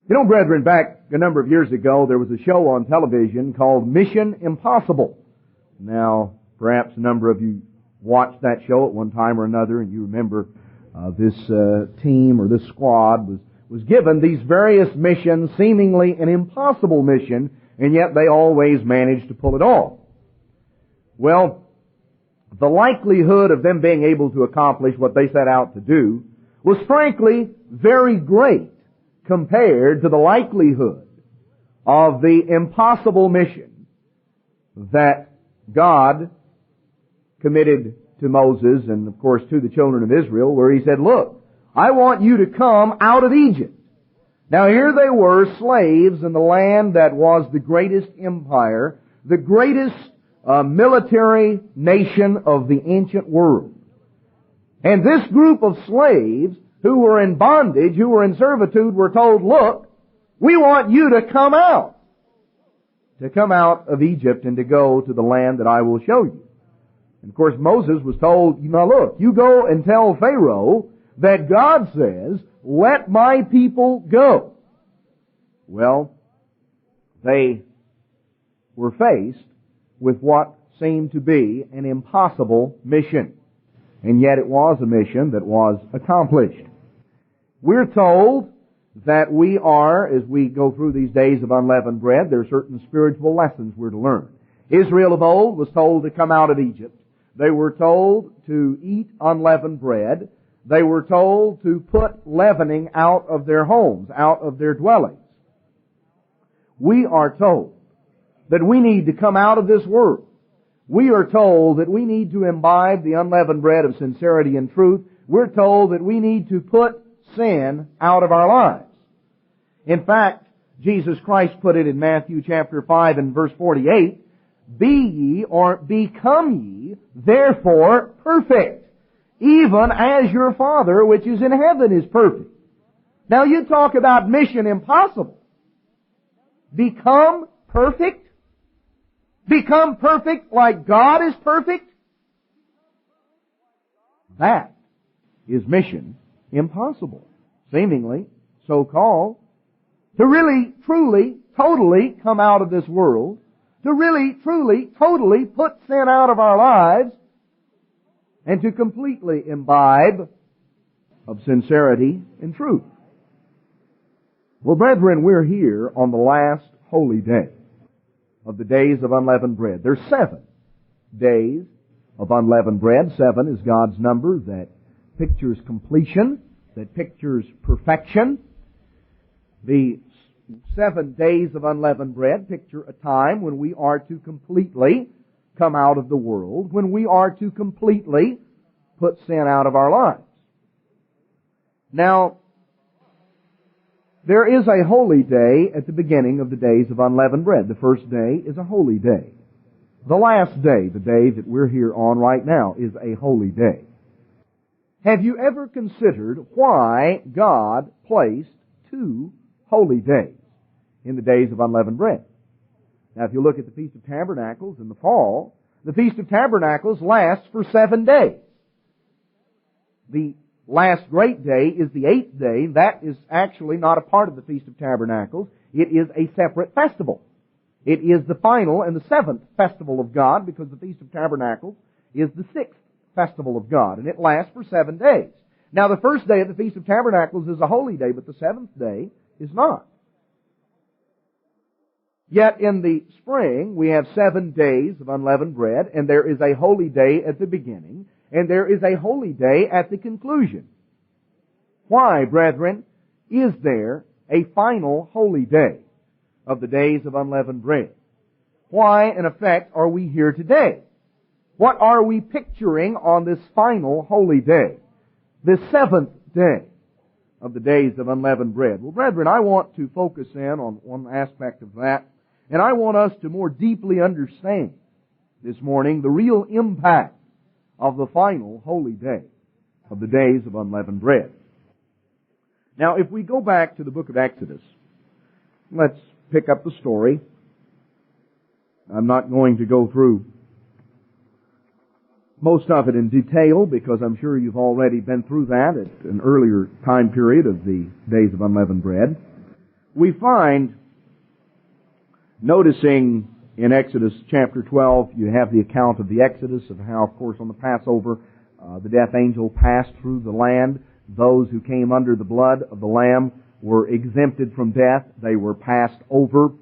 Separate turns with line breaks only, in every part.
You know, brethren, back a number of years ago, there was a show on television called Mission Impossible. Now, perhaps a number of you watched that show at one time or another, and you remember this team or this squad was given these various missions, seemingly an impossible mission, and yet they always managed to pull it off. Well, the likelihood of them being able to accomplish what they set out to do was frankly very great compared to the likelihood of the impossible mission that God committed to Moses and, of course, to the children of Israel, where He said, look, I want you to come out of Egypt. Now here they were, slaves in the land that was the greatest empire, the greatest military nation of the ancient world. And this group of slaves who were in bondage, who were in servitude, were told, look, we want you to come out of Egypt and to go to the land that I will show you. And of course Moses was told, now look, you go and tell Pharaoh that God says, let my people go. Well, they were faced with what seemed to be an impossible mission. And yet it was a mission that was accomplished. We're told that we are, as we go through these days of unleavened bread, there are certain spiritual lessons we're to learn. Israel of old was told to come out of Egypt. They were told to eat unleavened bread. They were told to put leavening out of their homes, out of their dwellings. We are told that we need to come out of this world. We are told that we need to imbibe the unleavened bread of sincerity and truth. We're told that we need to put sin out of our lives. In fact, Jesus Christ put it in Matthew chapter 5 and verse 48, be ye or become ye therefore perfect, even as your Father which is in heaven is perfect. Now you talk about mission impossible. Become perfect? Become perfect like God is perfect? That is mission impossible. Seemingly, so called. To really, truly, totally come out of this world. To really, truly, totally put sin out of our lives. And to completely imbibe of sincerity and truth. Well, brethren, we're here on the last holy day of the days of unleavened bread. There's 7 days of unleavened bread. 7 is God's number that pictures completion, that pictures perfection. The 7 days of unleavened bread picture a time when we are to completely come out of the world, when we are to completely put sin out of our lives. Now, there is a holy day at the beginning of the days of unleavened bread. The first day is a holy day. The last day, the day that we're here on right now, is a holy day. Have you ever considered why God placed 2 holy days in the days of unleavened bread? Now, if you look at the Feast of Tabernacles in the fall, the Feast of Tabernacles lasts for 7 days. The last great day is the 8th day. That is actually not a part of the Feast of Tabernacles. It is a separate festival. It is the final and the 7th festival of God, because the Feast of Tabernacles is the 6th festival of God, and it lasts for 7 days. Now, the first day of the Feast of Tabernacles is a holy day, but the 7th day is not. Yet in the spring, we have 7 days of unleavened bread, and there is a holy day at the beginning, and there is a holy day at the conclusion. Why, brethren, is there a final holy day of the days of unleavened bread? Why, in effect, are we here today? What are we picturing on this final holy day? The 7th day of the days of unleavened bread. Well, brethren, I want to focus in on one aspect of that, and I want us to more deeply understand this morning the real impact of the final holy day of the days of unleavened bread. Now, if we go back to the book of Exodus, let's pick up the story. I'm not going to go through most of it in detail, because I'm sure you've already been through that at an earlier time period of the days of unleavened bread. we find, noticing in Exodus chapter 12, you have the account of the Exodus, of how, of course, on the Passover, the death angel passed through the land. Those who came under the blood of the Lamb were exempted from death. They were passed over.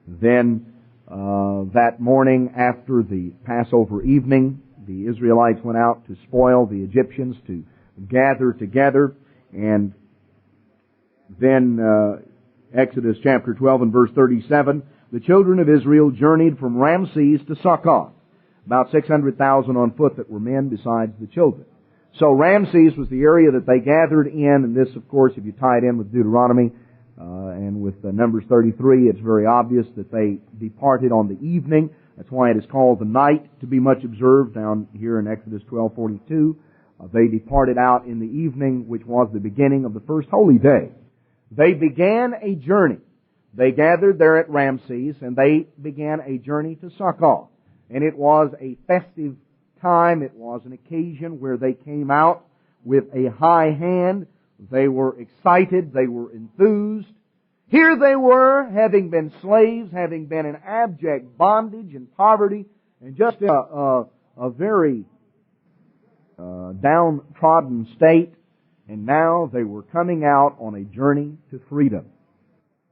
Then, that morning after the Passover evening, the Israelites went out to spoil the Egyptians, to gather together. And then, Exodus chapter 12 and verse 37, the children of Israel journeyed from Ramses to Sukkot. About 600,000 on foot that were men besides the children. So Ramses was the area that they gathered in, and this, of course, if you tie it in with Deuteronomy and with Numbers 33, it's very obvious that they departed on the evening. That's why it is called the night, to be much observed down here in Exodus 12:42. They departed out in the evening, which was the beginning of the first holy day. They began a journey. They gathered there at Ramses, and they began a journey to Sukkot. And it was a festive time. It was an occasion where they came out with a high hand. They were excited. They were enthused. Here they were, having been slaves, having been in abject bondage and poverty, and just a very downtrodden state. And now they were coming out on a journey to freedom.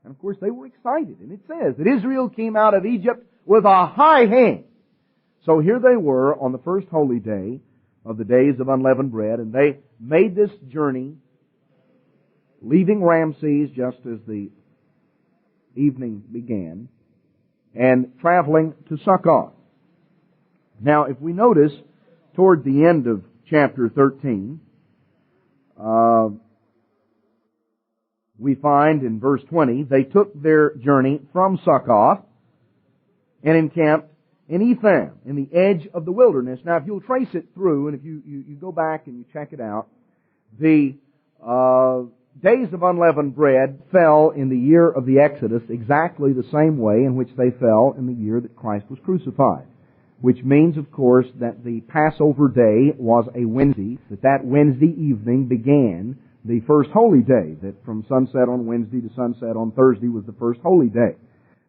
And of course they were excited. And it says that Israel came out of Egypt with a high hand. So here they were on the first holy day of the days of unleavened bread, and they made this journey, leaving Ramses just as the evening began, and traveling to Sukkot. Now, if we notice, toward the end of chapter 13, we find in verse 20, they took their journey from Sukkot and encamped in Etham, in the edge of the wilderness. Now, if you'll trace it through, and if you go back and you check it out, the days of unleavened bread fell in the year of the Exodus exactly the same way in which they fell in the year that Christ was crucified. Which means, of course, that the Passover day was a Wednesday, that Wednesday evening began the first holy day, that from sunset on Wednesday to sunset on Thursday was the first holy day.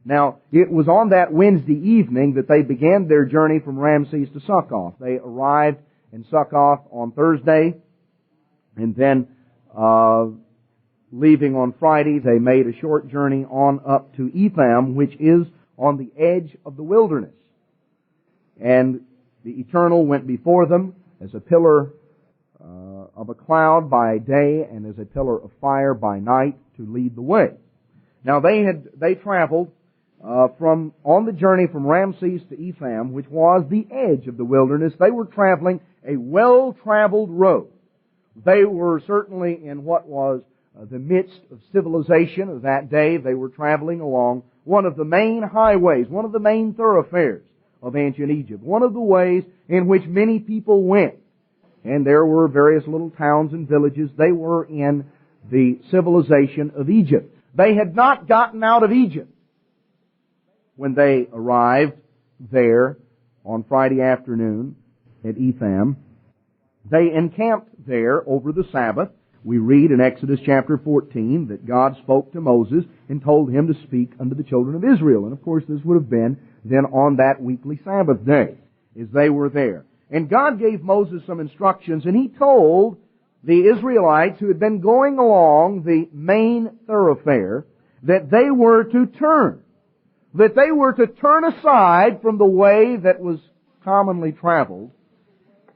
Now, it was on that Wednesday evening that they began their journey from Ramses to Sukkot. They arrived in Sukkot on Thursday, and then leaving on Friday, they made a short journey on up to Etham, which is on the edge of the wilderness. And the Eternal went before them as a pillar of a cloud by day and as a pillar of fire by night to lead the way. Now they traveled on the journey from Ramses to Etham, which was the edge of the wilderness. They were traveling a well-traveled road. They were certainly in what was the midst of civilization of that day. They were traveling along one of the main highways, one of the main thoroughfares of ancient Egypt, one of the ways in which many people went. And there were various little towns and villages. They were in the civilization of Egypt. They had not gotten out of Egypt when they arrived there on Friday afternoon at Etham. They encamped there over the Sabbath. We read in Exodus chapter 14 that God spoke to Moses and told him to speak unto the children of Israel. And of course this would have been then on that weekly Sabbath day as they were there. And God gave Moses some instructions, and He told the Israelites who had been going along the main thoroughfare that they were to turn. That they were to turn aside from the way that was commonly traveled,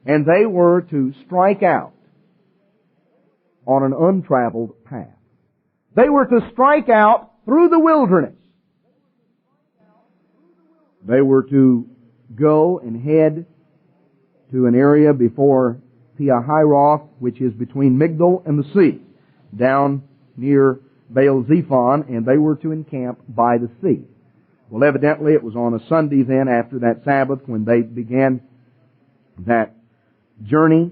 and they were to strike out on an untraveled path. They were to strike out through the wilderness. They were to go and head to an area before Piahiroth, which is between Migdol and the sea, down near Baal-Zephon, and they were to encamp by the sea. Well, evidently it was on a Sunday then after that Sabbath when they began that journey,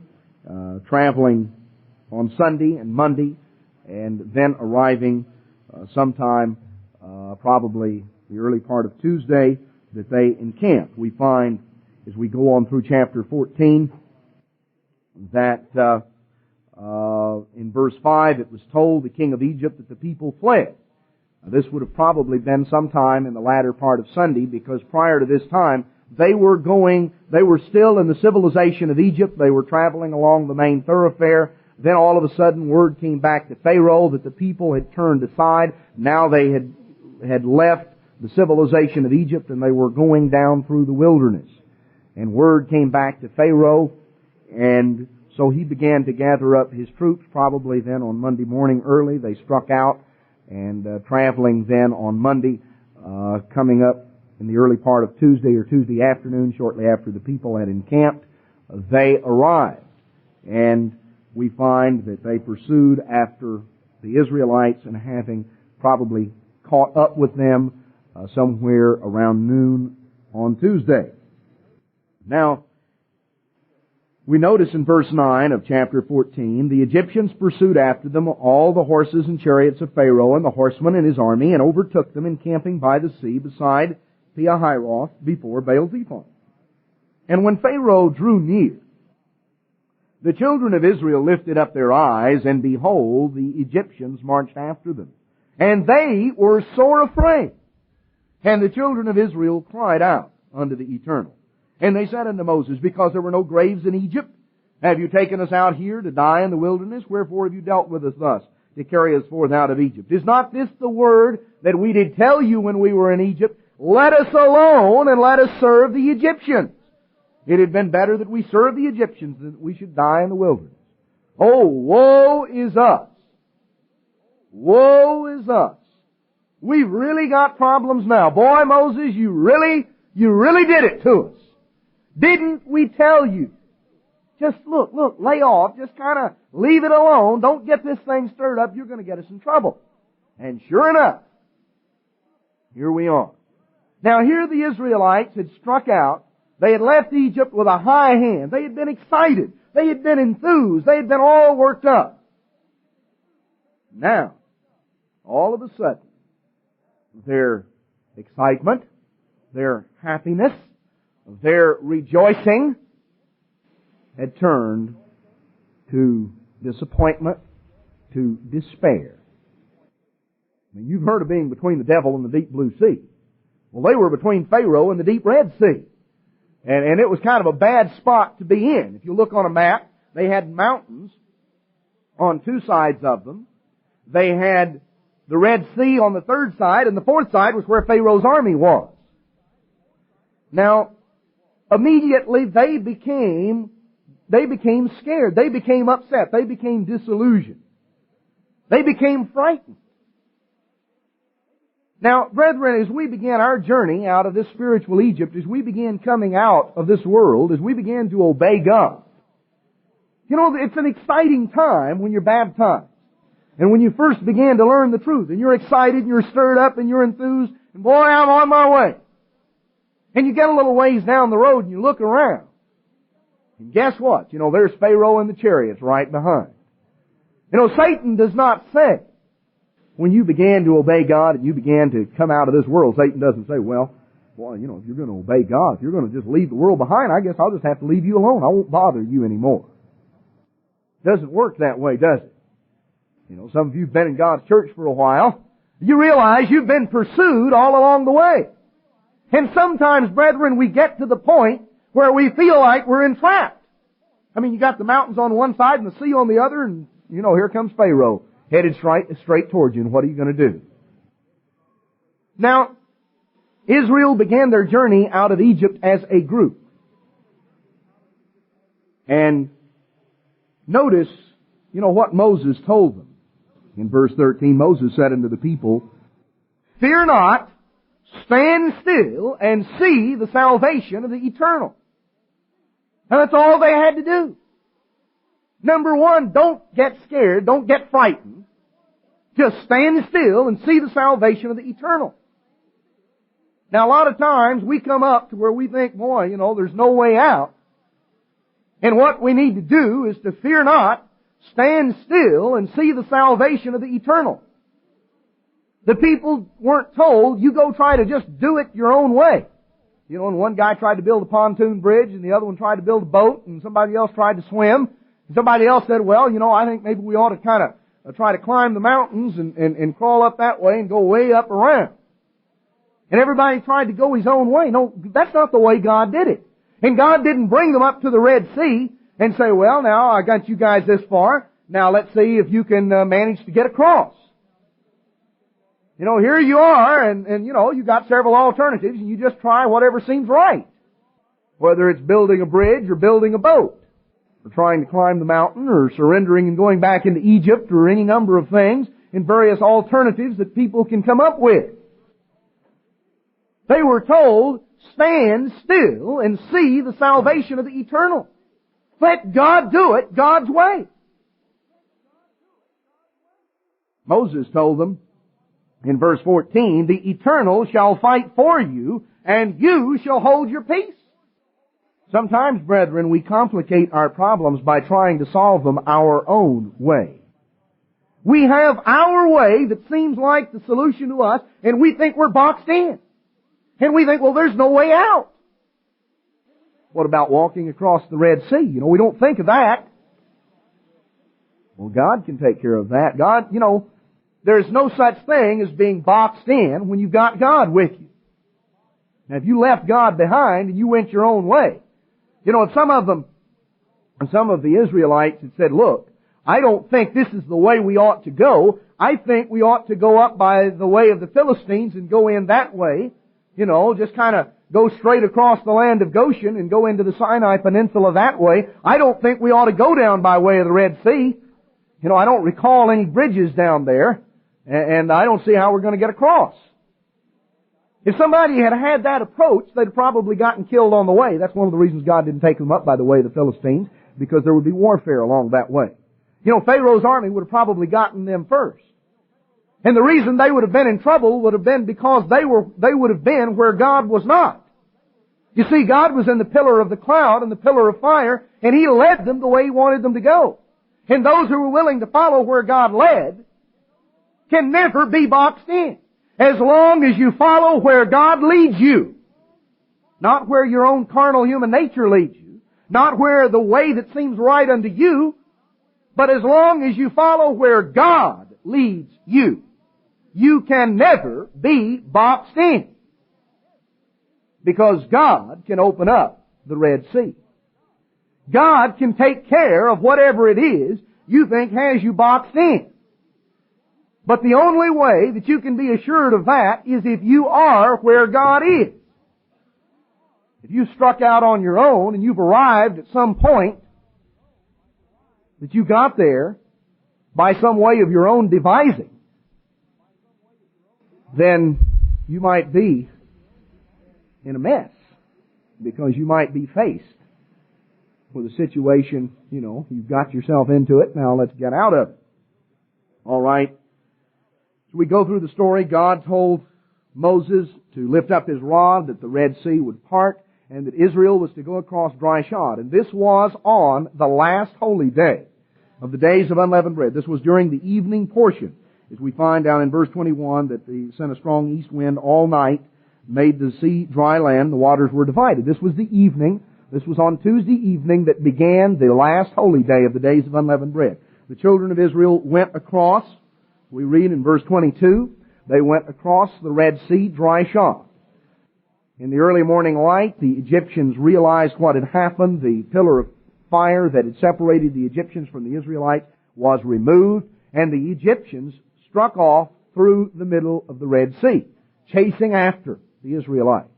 traveling on Sunday and Monday, and then arriving sometime probably the early part of Tuesday that they encamped. We find as we go on through chapter 14 that in verse 5 it was told the king of Egypt that the people fled This would have probably been sometime in the latter part of Sunday, because prior to this time, they were still in the civilization of Egypt. They were traveling along the main thoroughfare. Then all of a sudden word came back to Pharaoh that the people had turned aside. Now they had left the civilization of Egypt and they were going down through the wilderness. And word came back to Pharaoh, and so he began to gather up his troops, probably then on Monday morning early. They struck out, and traveling then on Monday, coming up in the early part of Tuesday or Tuesday afternoon, shortly after the people had encamped, they arrived. And we find that they pursued after the Israelites, and having probably caught up with them somewhere around noon on Tuesday. Now, we notice in verse 9 of chapter 14, the Egyptians pursued after them all the horses and chariots of Pharaoh and the horsemen and his army, and overtook them encamping by the sea beside Pihahiroth before Baal-zephon. And when Pharaoh drew near, the children of Israel lifted up their eyes, and behold, the Egyptians marched after them. And they were sore afraid. And the children of Israel cried out unto the Eternal. And they said unto Moses, because there were no graves in Egypt, have you taken us out here to die in the wilderness? Wherefore have you dealt with us thus, to carry us forth out of Egypt? Is not this the word that we did tell you when we were in Egypt? Let us alone, and let us serve the Egyptians. It had been better that we serve the Egyptians than that we should die in the wilderness. Oh, woe is us. Woe is us. We've really got problems now. Boy, Moses, you really did it to us. Didn't we tell you? Just look, lay off. Just kind of leave it alone. Don't get this thing stirred up. You're going to get us in trouble. And sure enough, here we are. Now here the Israelites had struck out. They had left Egypt with a high hand. They had been excited. They had been enthused. They had been all worked up. Now, all of a sudden, their excitement, their happiness, their rejoicing had turned to disappointment, to despair. I mean, you've heard of being between the devil and the deep blue sea. Well, they were between Pharaoh and the deep red sea. And it was kind of a bad spot to be in. If you look on a map, they had mountains on two sides of them. They had the Red Sea on the third side, and the fourth side was where Pharaoh's army was. Now, immediately they became scared. They became upset. They became disillusioned. They became frightened. Now, brethren, as we began our journey out of this spiritual Egypt, as we began coming out of this world, as we began to obey God, you know, it's an exciting time when you're baptized. And when you first began to learn the truth, and you're excited, and you're stirred up, and you're enthused, and boy, I'm on my way. And you get a little ways down the road, and you look around. And guess what? You know, there's Pharaoh and the chariots right behind. You know, Satan does not say, when you began to obey God and you began to come out of this world, Satan doesn't say, well, boy, you know, if you're going to obey God, if you're going to just leave the world behind, I guess I'll just have to leave you alone. I won't bother you anymore. It doesn't work that way, does it? You know, some of you have been in God's church for a while. You realize you've been pursued all along the way. And sometimes, brethren, we get to the point where we feel like we're entrapped. I mean, you got the mountains on one side and the sea on the other, and, you know, here comes Pharaoh, headed straight towards you, and what are you going to do? Now, Israel began their journey out of Egypt as a group. And notice, you know, what Moses told them. In verse 13, Moses said unto the people, fear not, stand still, and see the salvation of the Eternal. And that's all they had to do. Number one, don't get scared, don't get frightened. Just stand still and see the salvation of the Eternal. Now, a lot of times we come up to where we think, boy, you know, there's no way out. And what we need to do is to fear not, stand still, and see the salvation of the Eternal. The people weren't told, you go try to just do it your own way. You know, and one guy tried to build a pontoon bridge, and the other one tried to build a boat, and somebody else tried to swim. And somebody else said, well, you know, I think maybe we ought to kind of try to climb the mountains and crawl up that way and go way up around. And everybody tried to go his own way. No, that's not the way God did it. And God didn't bring them up to the Red Sea and say, well, now I got you guys this far. Now let's see if you can manage to get across. You know, here you are, and you know, you got several alternatives, and you just try whatever seems right. Whether it's building a bridge or building a boat, or trying to climb the mountain, or surrendering and going back into Egypt, or any number of things, and various alternatives that people can come up with. They were told, stand still and see the salvation of the eternal. Let God do it God's way. Moses told them in verse 14, the eternal shall fight for you, and you shall hold your peace. Sometimes, brethren, we complicate our problems by trying to solve them our own way. We have our way that seems like the solution to us, and we think we're boxed in. And we think, well, there's no way out. What about walking across the Red Sea? You know, we don't think of that. Well, God can take care of that. God, you know, there's no such thing as being boxed in when you've got God with you. Now, if you left God behind and you went your own way, you know, if some of the Israelites had said, look, I don't think this is the way we ought to go. I think we ought to go up by the way of the Philistines and go in that way. You know, just kind of go straight across the land of Goshen and go into the Sinai Peninsula that way. I don't think we ought to go down by way of the Red Sea. You know, I don't recall any bridges down there, and I don't see how we're going to get across. If somebody had had that approach, they'd have probably gotten killed on the way. That's one of the reasons God didn't take them up by the way of the Philistines, because there would be warfare along that way. You know, Pharaoh's army would have probably gotten them first. And the reason they would have been in trouble would have been because they would have been where God was not. You see, God was in the pillar of the cloud and the pillar of fire, and He led them the way He wanted them to go. And those who were willing to follow where God led can never be boxed in. As long as you follow where God leads you. Not where your own carnal human nature leads you. Not where the way that seems right unto you. But as long as you follow where God leads you. You can never be boxed in. Because God can open up the Red Sea. God can take care of whatever it is you think has you boxed in. But the only way that you can be assured of that is if you are where God is. If you struck out on your own and you've arrived at some point that you got there by some way of your own devising, then you might be in a mess, because you might be faced with a situation, you know, you've got yourself into it, now let's get out of it. All right. So we go through the story. God told Moses to lift up his rod, that the Red Sea would part, and that Israel was to go across dry shod. And this was on the last holy day of the days of unleavened bread. This was during the evening portion. As we find down in verse 21 that they sent a strong east wind all night, made the sea dry land, the waters were divided. This was the evening. This was on Tuesday evening that began the last holy day of the days of unleavened bread. The children of Israel went across, we read in verse 22, they went across the Red Sea dry shod. In the early morning light, the Egyptians realized what had happened. The pillar of fire that had separated the Egyptians from the Israelites was removed, and the Egyptians struck off through the middle of the Red Sea, chasing after the Israelites.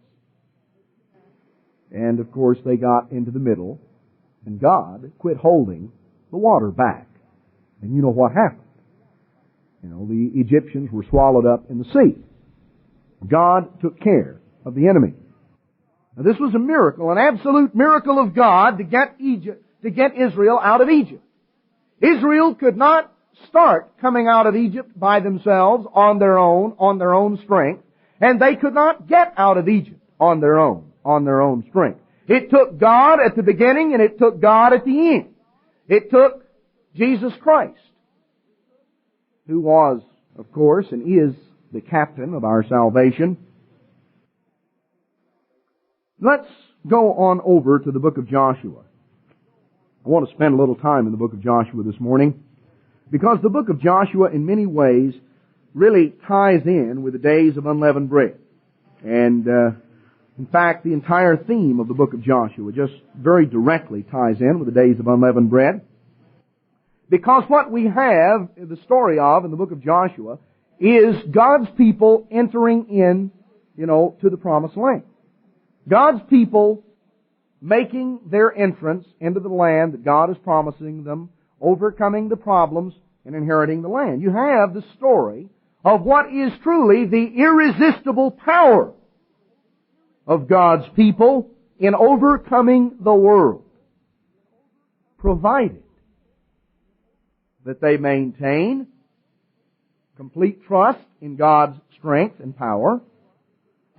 And of course they got into the middle, and God quit holding the water back. And you know what happened. You know, the Egyptians were swallowed up in the sea. God took care of the enemy. Now this was a miracle, an absolute miracle of God to get Israel out of Egypt. Israel could not start coming out of Egypt by themselves on their own strength, and they could not get out of Egypt on their own strength. It took God at the beginning and it took God at the end. It took Jesus Christ, who was, of course, and is the captain of our salvation. Let's go on over to the book of Joshua. I want to spend a little time in the book of Joshua this morning. Because the book of Joshua in many ways really ties in with the days of unleavened bread. And in fact, the entire theme of the book of Joshua just very directly ties in with the days of unleavened bread. Because what we have the story of in the book of Joshua is God's people entering in, to the promised land. God's people making their entrance into the land that God is promising them, overcoming the problems and inheriting the land. You have the story of what is truly the irresistible power of God's people in overcoming the world, provided that they maintain complete trust in God's strength and power,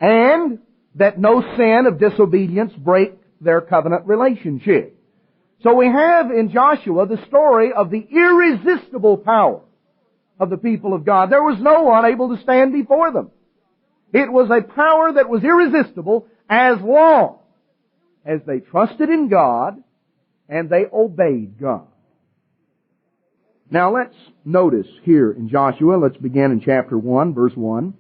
and that no sin of disobedience break their covenant relationship. So we have in Joshua the story of the irresistible power of the people of God. There was no one able to stand before them. It was a power that was irresistible as long as they trusted in God and they obeyed God. Now let's notice here in Joshua, let's begin in chapter 1, verse 1.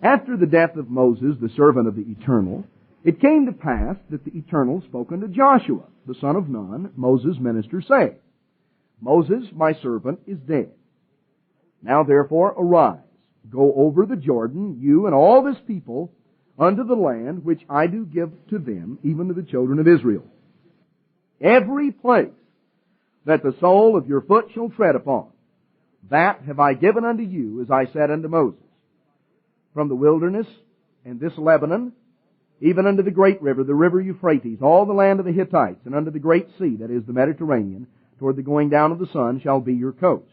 After the death of Moses, the servant of the Eternal, it came to pass that the Eternal spoke unto Joshua, the son of Nun, Moses' minister, saying, Moses, my servant, is dead. Now therefore arise, go over the Jordan, you and all this people, unto the land which I do give to them, even to the children of Israel. Every place that the sole of your foot shall tread upon, that have I given unto you, as I said unto Moses. From the wilderness and this Lebanon, even unto the great river, the river Euphrates, all the land of the Hittites, and unto the great sea, that is the Mediterranean, toward the going down of the sun, shall be your coast.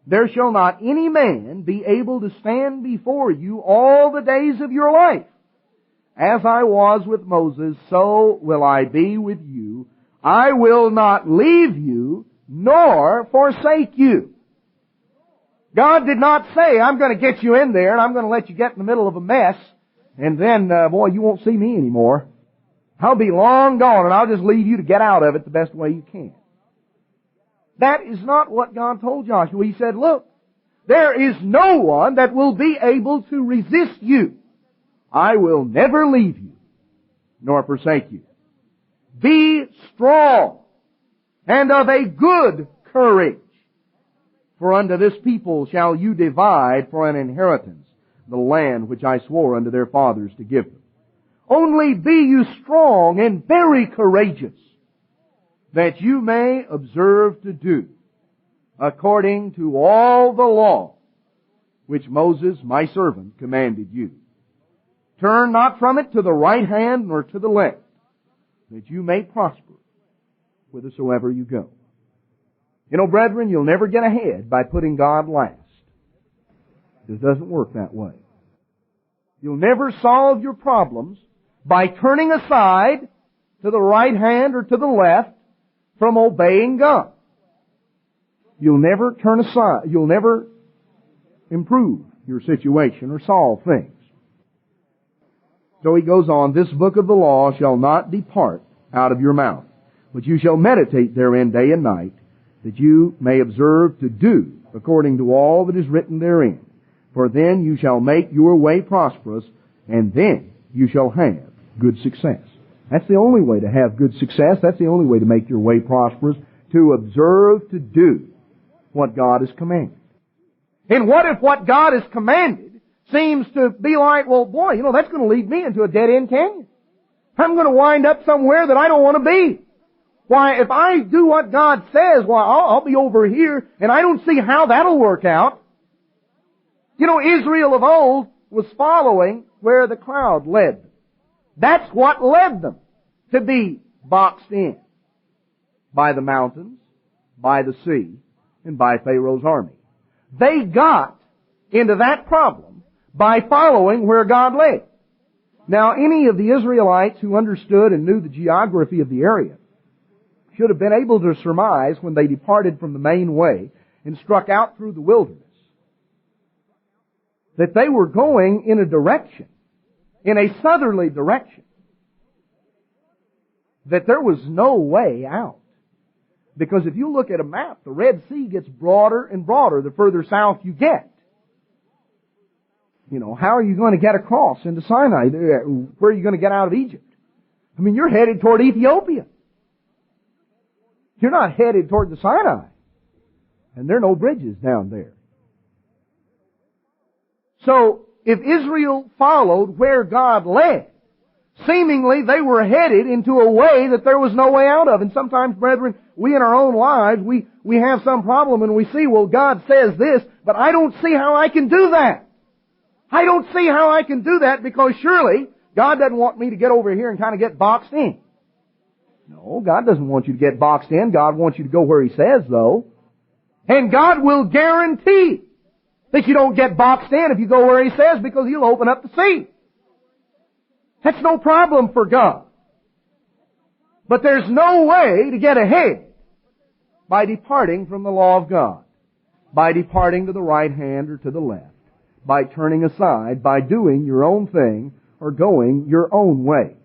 There shall not any man be able to stand before you all the days of your life. As I was with Moses, so will I be with you. I will not leave you, nor forsake you. God did not say, I'm going to get you in there, and I'm going to let you get in the middle of a mess, and then, you won't see me anymore. I'll be long gone, and I'll just leave you to get out of it the best way you can. That is not what God told Joshua. He said, look, there is no one that will be able to resist you. I will never leave you, nor forsake you. Be strong, and of a good courage. For unto this people shall you divide for an inheritance the land which I swore unto their fathers to give them. Only be you strong and very courageous, that you may observe to do according to all the law which Moses my servant commanded you. Turn not from it to the right hand nor to the left, that you may prosper whithersoever you go. Brethren, you'll never get ahead by putting God last. It doesn't work that way. You'll never solve your problems by turning aside to the right hand or to the left from obeying God. You'll never turn aside. You'll never improve your situation or solve things. So he goes on, this book of the law shall not depart out of your mouth, but you shall meditate therein day and night, that you may observe to do according to all that is written therein. For then you shall make your way prosperous, and then you shall have good success. That's the only way to have good success. That's the only way to make your way prosperous, to observe to do what God has commanded. And what if what God has commanded seems to be like, well, boy, that's going to lead me into a dead-end canyon. I'm going to wind up somewhere that I don't want to be. Why, if I do what God says, I'll be over here, and I don't see how that'll work out. Israel of old was following where the cloud led them. That's what led them to be boxed in by the mountains, by the sea, and by Pharaoh's army. They got into that problem by following where God led. Now, any of the Israelites who understood and knew the geography of the area should have been able to surmise when they departed from the main way and struck out through the wilderness that they were going in a direction, in a southerly direction, that there was no way out. Because if you look at a map, the Red Sea gets broader and broader the further south you get. You know, how are you going to get across into Sinai? Where are you going to get out of Egypt? I mean, you're headed toward Ethiopia. You're not headed toward the Sinai. And there are no bridges down there. So, if Israel followed where God led, seemingly they were headed into a way that there was no way out of. And sometimes, brethren, we in our own lives, we have some problem and we see, well, God says this, but I don't see how I can do that. I don't see how I can do that because surely God doesn't want me to get over here and kind of get boxed in. No, God doesn't want you to get boxed in. God wants you to go where He says, though. And God will guarantee that you don't get boxed in if you go where He says, because He'll open up the sea. That's no problem for God. But there's no way to get ahead by departing from the law of God, by departing to the right hand or to the left, by turning aside, by doing your own thing or going your own way.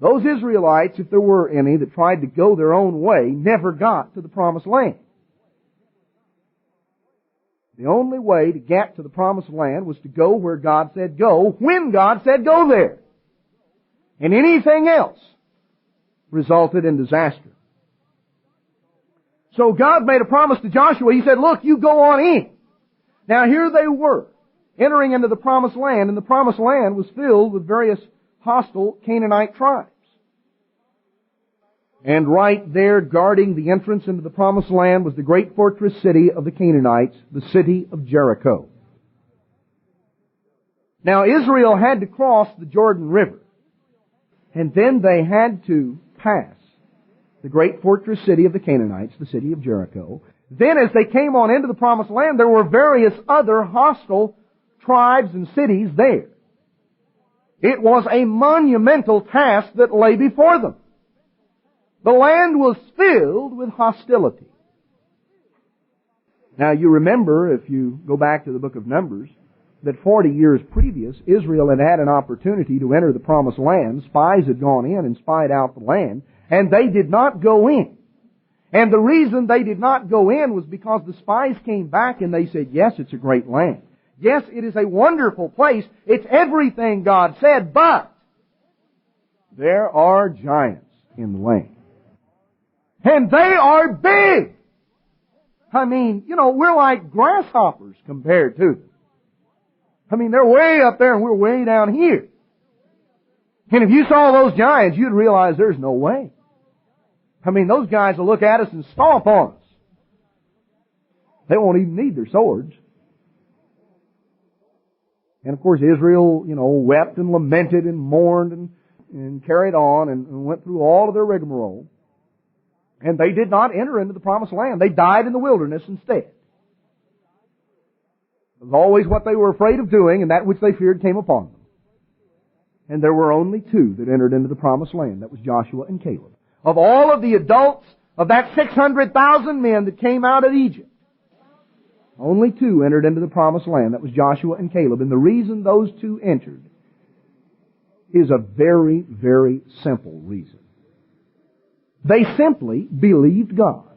Those Israelites, if there were any that tried to go their own way, never got to the Promised Land. The only way to get to the Promised Land was to go where God said go, when God said go there. And anything else resulted in disaster. So God made a promise to Joshua. He said, look, you go on in. Now here they were, entering into the Promised Land, and the Promised Land was filled with various hostile Canaanite tribes. And right there, guarding the entrance into the Promised Land, was the great fortress city of the Canaanites, the city of Jericho. Now Israel had to cross the Jordan River, and then they had to pass the great fortress city of the Canaanites, the city of Jericho. Then as they came on into the Promised Land, there were various other hostile tribes and cities there. It was a monumental task that lay before them. The land was filled with hostility. Now you remember, if you go back to the book of Numbers, that 40 years previous, Israel had had an opportunity to enter the Promised Land. Spies had gone in and spied out the land, and they did not go in. And the reason they did not go in was because the spies came back and they said, yes, it's a great land. Yes, it is a wonderful place. It's everything God said, but there are giants in the land. And they are big. I mean, you know, we're like grasshoppers compared to them. I mean, they're way up there and we're way down here. And if you saw those giants, you'd realize there's no way. I mean, those guys will look at us and stomp on us. They won't even need their swords. And of course Israel, you know, wept and lamented and mourned and carried on and went through all of their rigmarole. And they did not enter into the Promised Land. They died in the wilderness instead. It was always what they were afraid of doing, and that which they feared came upon them. And there were only two that entered into the Promised Land. That was Joshua and Caleb. Of all of the adults, of that 600,000 men that came out of Egypt, only two entered into the Promised Land. That was Joshua and Caleb. And the reason those two entered is a very, very simple reason. They simply believed God.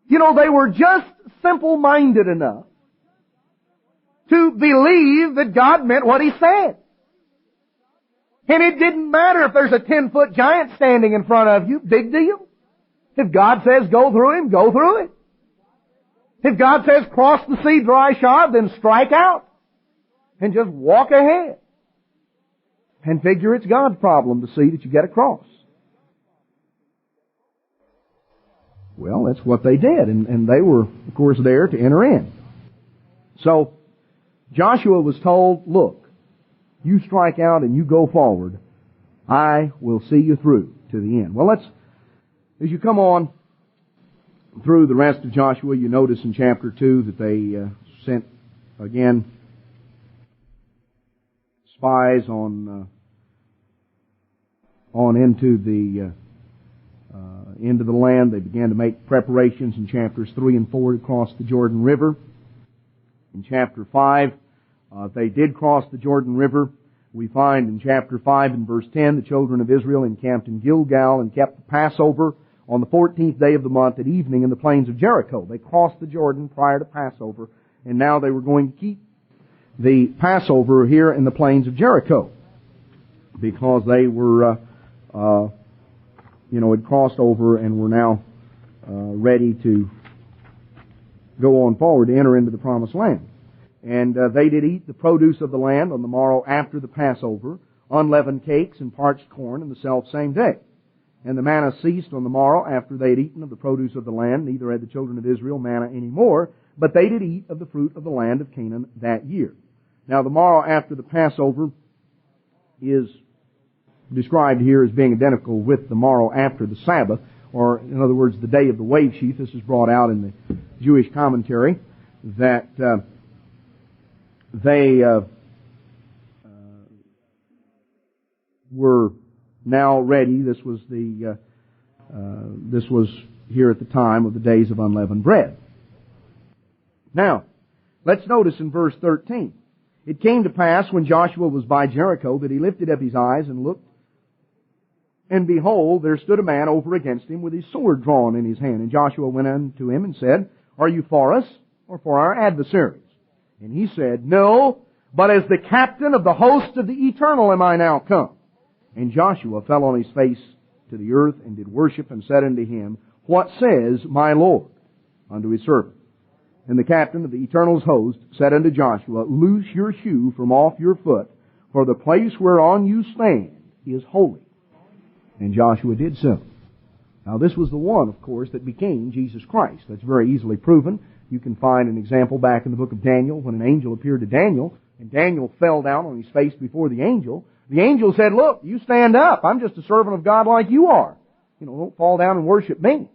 You know, they were just simple-minded enough to believe that God meant what He said. And it didn't matter if there's a 10-foot giant standing in front of you. Big deal. If God says go through him, go through it. If God says cross the sea dry shod, then strike out. And just walk ahead. And figure it's God's problem to see that you get across. Well, that's what they did. And they were, of course, there to enter in. So, Joshua was told, look, you strike out and you go forward. I will see you through to the end. Well, as you come on through the rest of Joshua, you notice in chapter 2 that they sent, again, spies on into the land. They began to make preparations in chapters 3 and 4 to cross the Jordan River. In chapter 5, they did cross the Jordan River. We find in chapter 5 and verse 10, the children of Israel encamped in Gilgal and kept the Passover on the 14th day of the month at evening in the plains of Jericho. They crossed the Jordan prior to Passover, and now they were going to keep the Passover here in the plains of Jericho, because they were, had crossed over and were now ready to go on forward to enter into the promised land. And they did eat the produce of the land on the morrow after the Passover, unleavened cakes and parched corn in the selfsame day. And the manna ceased on the morrow after they had eaten of the produce of the land, neither had the children of Israel manna any more, but they did eat of the fruit of the land of Canaan that year. Now the morrow after the Passover is described here as being identical with the morrow after the Sabbath, or in other words, the day of the wave sheaf. This is brought out in the Jewish commentary, that they were now ready. This was here at the time of the days of unleavened bread. Now, let's notice in verse 13. It came to pass when Joshua was by Jericho that he lifted up his eyes and looked, and behold, there stood a man over against him with his sword drawn in his hand. And Joshua went unto him and said, Are you for us or for our adversaries? And he said, No, but as the captain of the host of the eternal am I now come. And Joshua fell on his face to the earth and did worship and said unto him, What says my Lord unto his servant? And the captain of the eternal's host said unto Joshua, Loose your shoe from off your foot, for the place whereon you stand is holy. And Joshua did so. Now this was the one, of course, that became Jesus Christ. That's very easily proven. You can find an example back in the book of Daniel when an angel appeared to Daniel, and Daniel fell down on his face before the angel. The angel said, Look, you stand up. I'm just a servant of God like you are. Don't fall down and worship me.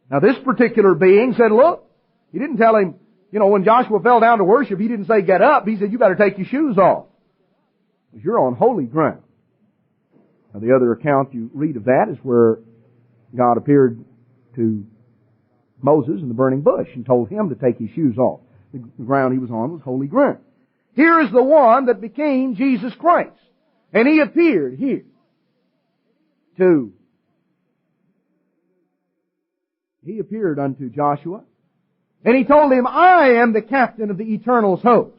Now this particular being said, Look, he didn't tell him, when Joshua fell down to worship, he didn't say, Get up. He said, You better take your shoes off, because you're on holy ground. Now the other account you read of that is where God appeared to Moses in the burning bush and told him to take his shoes off. The ground he was on was holy ground. Here is the one that became Jesus Christ. And he appeared here He appeared unto Joshua, and he told him, I am the captain of the eternal's host.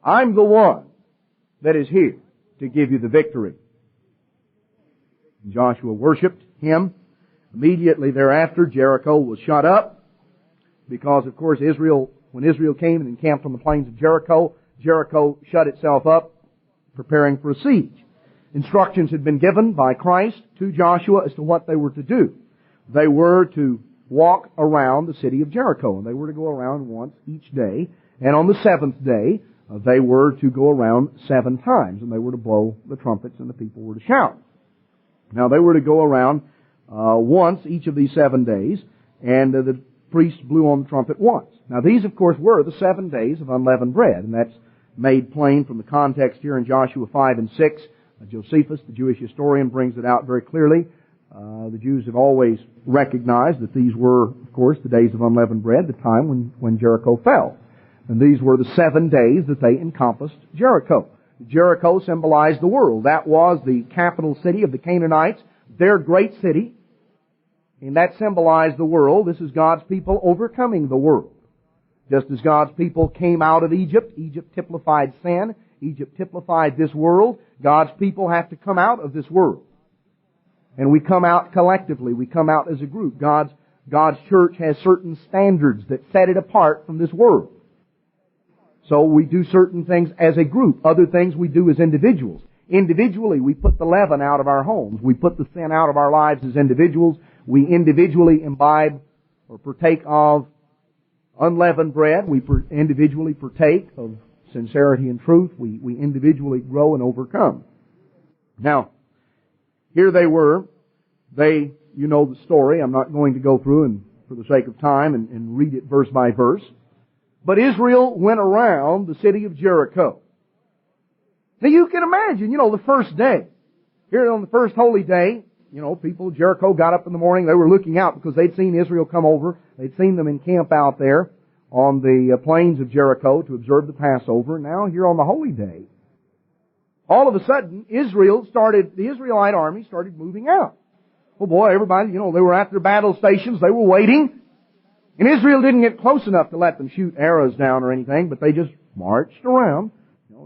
I'm the one that is here to give you the victory. And Joshua worshipped him. Immediately thereafter, Jericho was shut up, because, of course, when Israel came and encamped on the plains of Jericho, Jericho shut itself up, preparing for a siege. Instructions had been given by Christ to Joshua as to what they were to do. They were to walk around the city of Jericho, and they were to go around once each day. And on the seventh day, they were to go around 7 times, and they were to blow the trumpets, and the people were to shout. Now, they were to go around once each of these 7 days, and the priest blew on the trumpet once. Now, these, of course, were the 7 days of unleavened bread, and that's made plain from the context here in Joshua 5 and 6. Josephus, the Jewish historian, brings it out very clearly. The Jews have always recognized that these were, of course, the days of unleavened bread, the time when Jericho fell. And these were the 7 days that they encompassed Jericho. Jericho symbolized the world. That was the capital city of the Canaanites, their great city. And that symbolized the world. This is God's people overcoming the world. Just as God's people came out of Egypt, Egypt typified sin, Egypt typified this world, God's people have to come out of this world. And we come out collectively. We come out as a group. God's church has certain standards that set it apart from this world. So we do certain things as a group. Other things we do as individuals. Individually, we put the leaven out of our homes. We put the sin out of our lives as individuals. We individually imbibe or partake of unleavened bread. We individually partake of sincerity and truth. We individually grow and overcome. Now, here they were. You know the story. I'm not going to go through and for the sake of time and read it verse by verse. But Israel went around the city of Jericho. Now you can imagine, the first day. Here on the first holy day, people of Jericho got up in the morning. They were looking out because they'd seen Israel come over. They'd seen them encamp out there on the plains of Jericho to observe the Passover. Now here on the holy day, all of a sudden, the Israelite army started moving out. Oh boy, everybody, they were at their battle stations, they were waiting. And Israel didn't get close enough to let them shoot arrows down or anything, but they just marched around.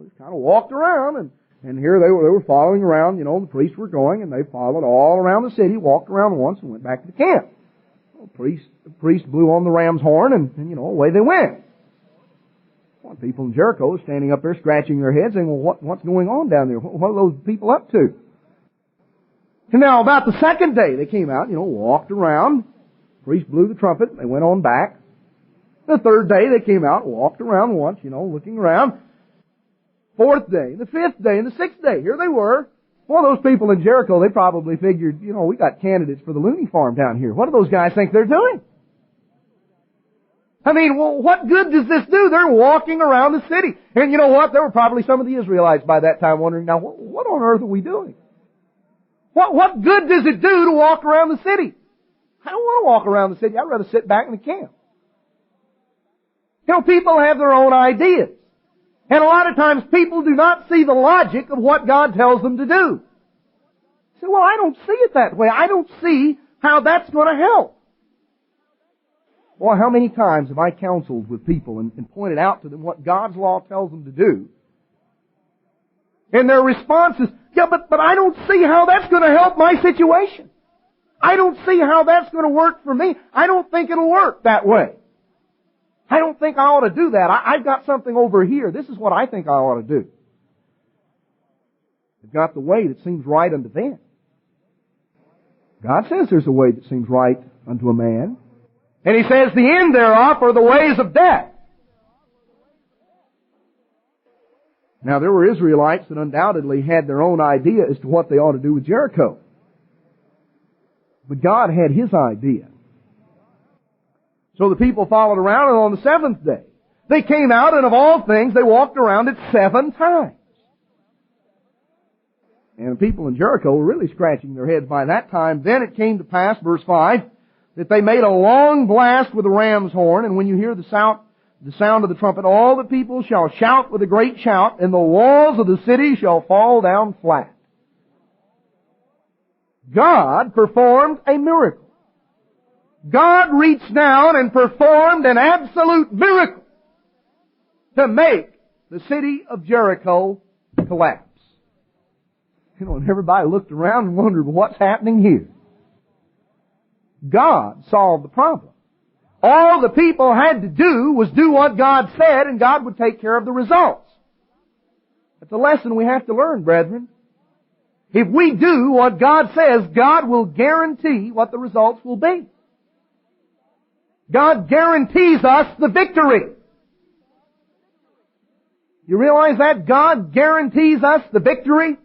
Just kind of walked around, and here they were following around, the priests were going, and they followed all around the city, walked around once, and went back to the camp. The priest blew on the ram's horn, and away they went. Well, people in Jericho were standing up there scratching their heads, saying, well, what's going on down there? What are those people up to? And now, about the second day, they came out, walked around. The priest blew the trumpet, they went on back. The third day, they came out, walked around once, looking around. Fourth day, the fifth day, and the sixth day, here they were. Well, those people in Jericho, they probably figured, we got candidates for the loony farm down here. What do those guys think they're doing? I mean, well, what good does this do? They're walking around the city. And you know what? There were probably some of the Israelites by that time wondering, now, what on earth are we doing? What good does it do to walk around the city? I don't want to walk around the city. I'd rather sit back in the camp. People have their own ideas. And a lot of times people do not see the logic of what God tells them to do. Say, well, I don't see it that way. I don't see how that's going to help. Boy, how many times have I counseled with people and pointed out to them what God's law tells them to do? And their response is, yeah, but I don't see how that's going to help my situation. I don't see how that's going to work for me. I don't think it'll work that way. I don't think I ought to do that. I've got something over here. This is what I think I ought to do. They've got the way that seems right unto them. God says there's a way that seems right unto a man. And He says the end thereof are the ways of death. Now there were Israelites that undoubtedly had their own idea as to what they ought to do with Jericho. But God had His idea. So the people followed around, and on the seventh day, they came out, and of all things, they walked around it 7 times. And the people in Jericho were really scratching their heads by that time. Then it came to pass, verse 5, that they made a long blast with a ram's horn, and when you hear the sound of the trumpet, all the people shall shout with a great shout, and the walls of the city shall fall down flat. God performed a miracle. God reached down and performed an absolute miracle to make the city of Jericho collapse. And everybody looked around and wondered, what's happening here? God solved the problem. All the people had to do was do what God said, and God would take care of the results. That's a lesson we have to learn, brethren. If we do what God says, God will guarantee what the results will be. God guarantees us the victory. You realize that? God guarantees us the victory.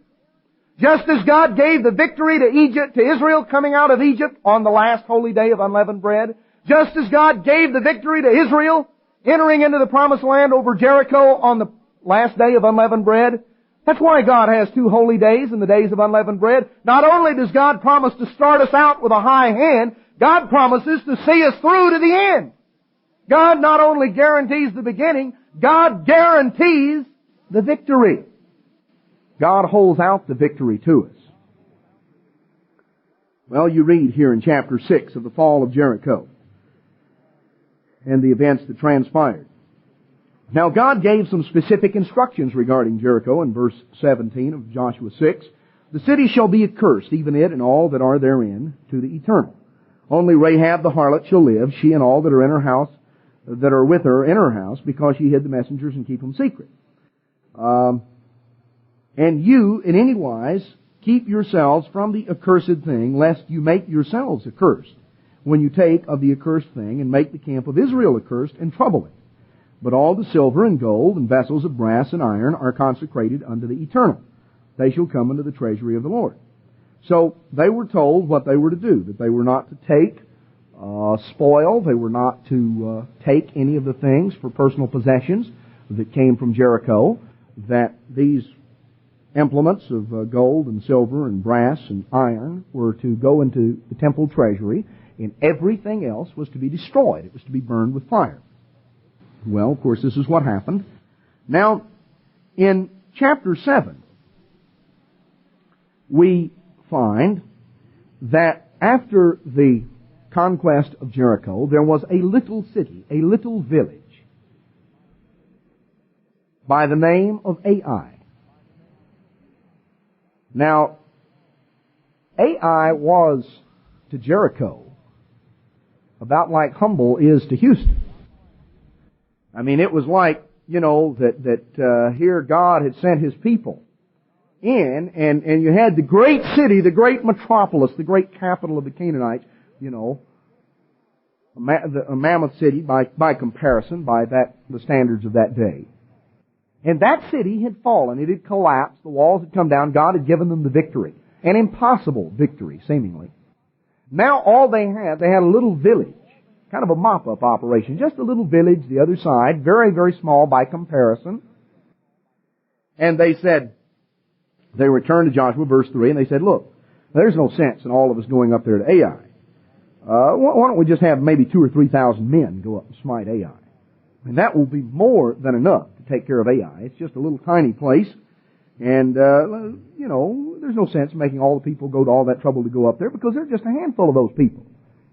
Just as God gave the victory to Israel coming out of Egypt on the last holy day of unleavened bread. Just as God gave the victory to Israel entering into the promised land over Jericho on the last day of unleavened bread. That's why God has 2 holy days in the days of unleavened bread. Not only does God promise to start us out with a high hand, God promises to see us through to the end. God not only guarantees the beginning, God guarantees the victory. God holds out the victory to us. Well, you read here in chapter 6 of the Fall of Jericho and the events that transpired. Now God gave some specific instructions regarding Jericho in verse 17 of Joshua 6. The city shall be accursed, even it and all that are therein, to the eternal. Only Rahab the harlot shall live, she and all that are in her house, that are with her in her house, because she hid the messengers and keep them secret. And you, in any wise, keep yourselves from the accursed thing, lest you make yourselves accursed, when you take of the accursed thing, and make the camp of Israel accursed, and trouble it. But all the silver and gold, and vessels of brass and iron, are consecrated unto the eternal. They shall come into the treasury of the Lord. So they were told what they were to do, that they were not to take spoil, they were not to take any of the things for personal possessions that came from Jericho, that these implements of gold and silver and brass and iron were to go into the temple treasury, and everything else was to be destroyed. It was to be burned with fire. Well, of course, this is what happened. Now, in chapter 7, we find that After the conquest of Jericho, there was a little city, a little village, by the name of Ai. Now, Ai was to Jericho about like Humble is to Houston. I mean, it was like, that here God had sent His people in, and you had the great city, the great metropolis, the great capital of the Canaanites, a mammoth city by comparison, by the standards of that day. And that city had fallen. It had collapsed. The walls had come down. God had given them the victory. An impossible victory, seemingly. Now all they had a little village. Kind of a mop-up operation. Just a little village the other side. Very, very small by comparison. And they returned to Joshua, verse 3, and they said, look, there's no sense in all of us going up there to Ai. Why don't we just have maybe 2,000 or 3,000 men go up and smite Ai? And that will be more than enough to take care of Ai. It's just a little tiny place. And, there's no sense in making all the people go to all that trouble to go up there because there's just a handful of those people.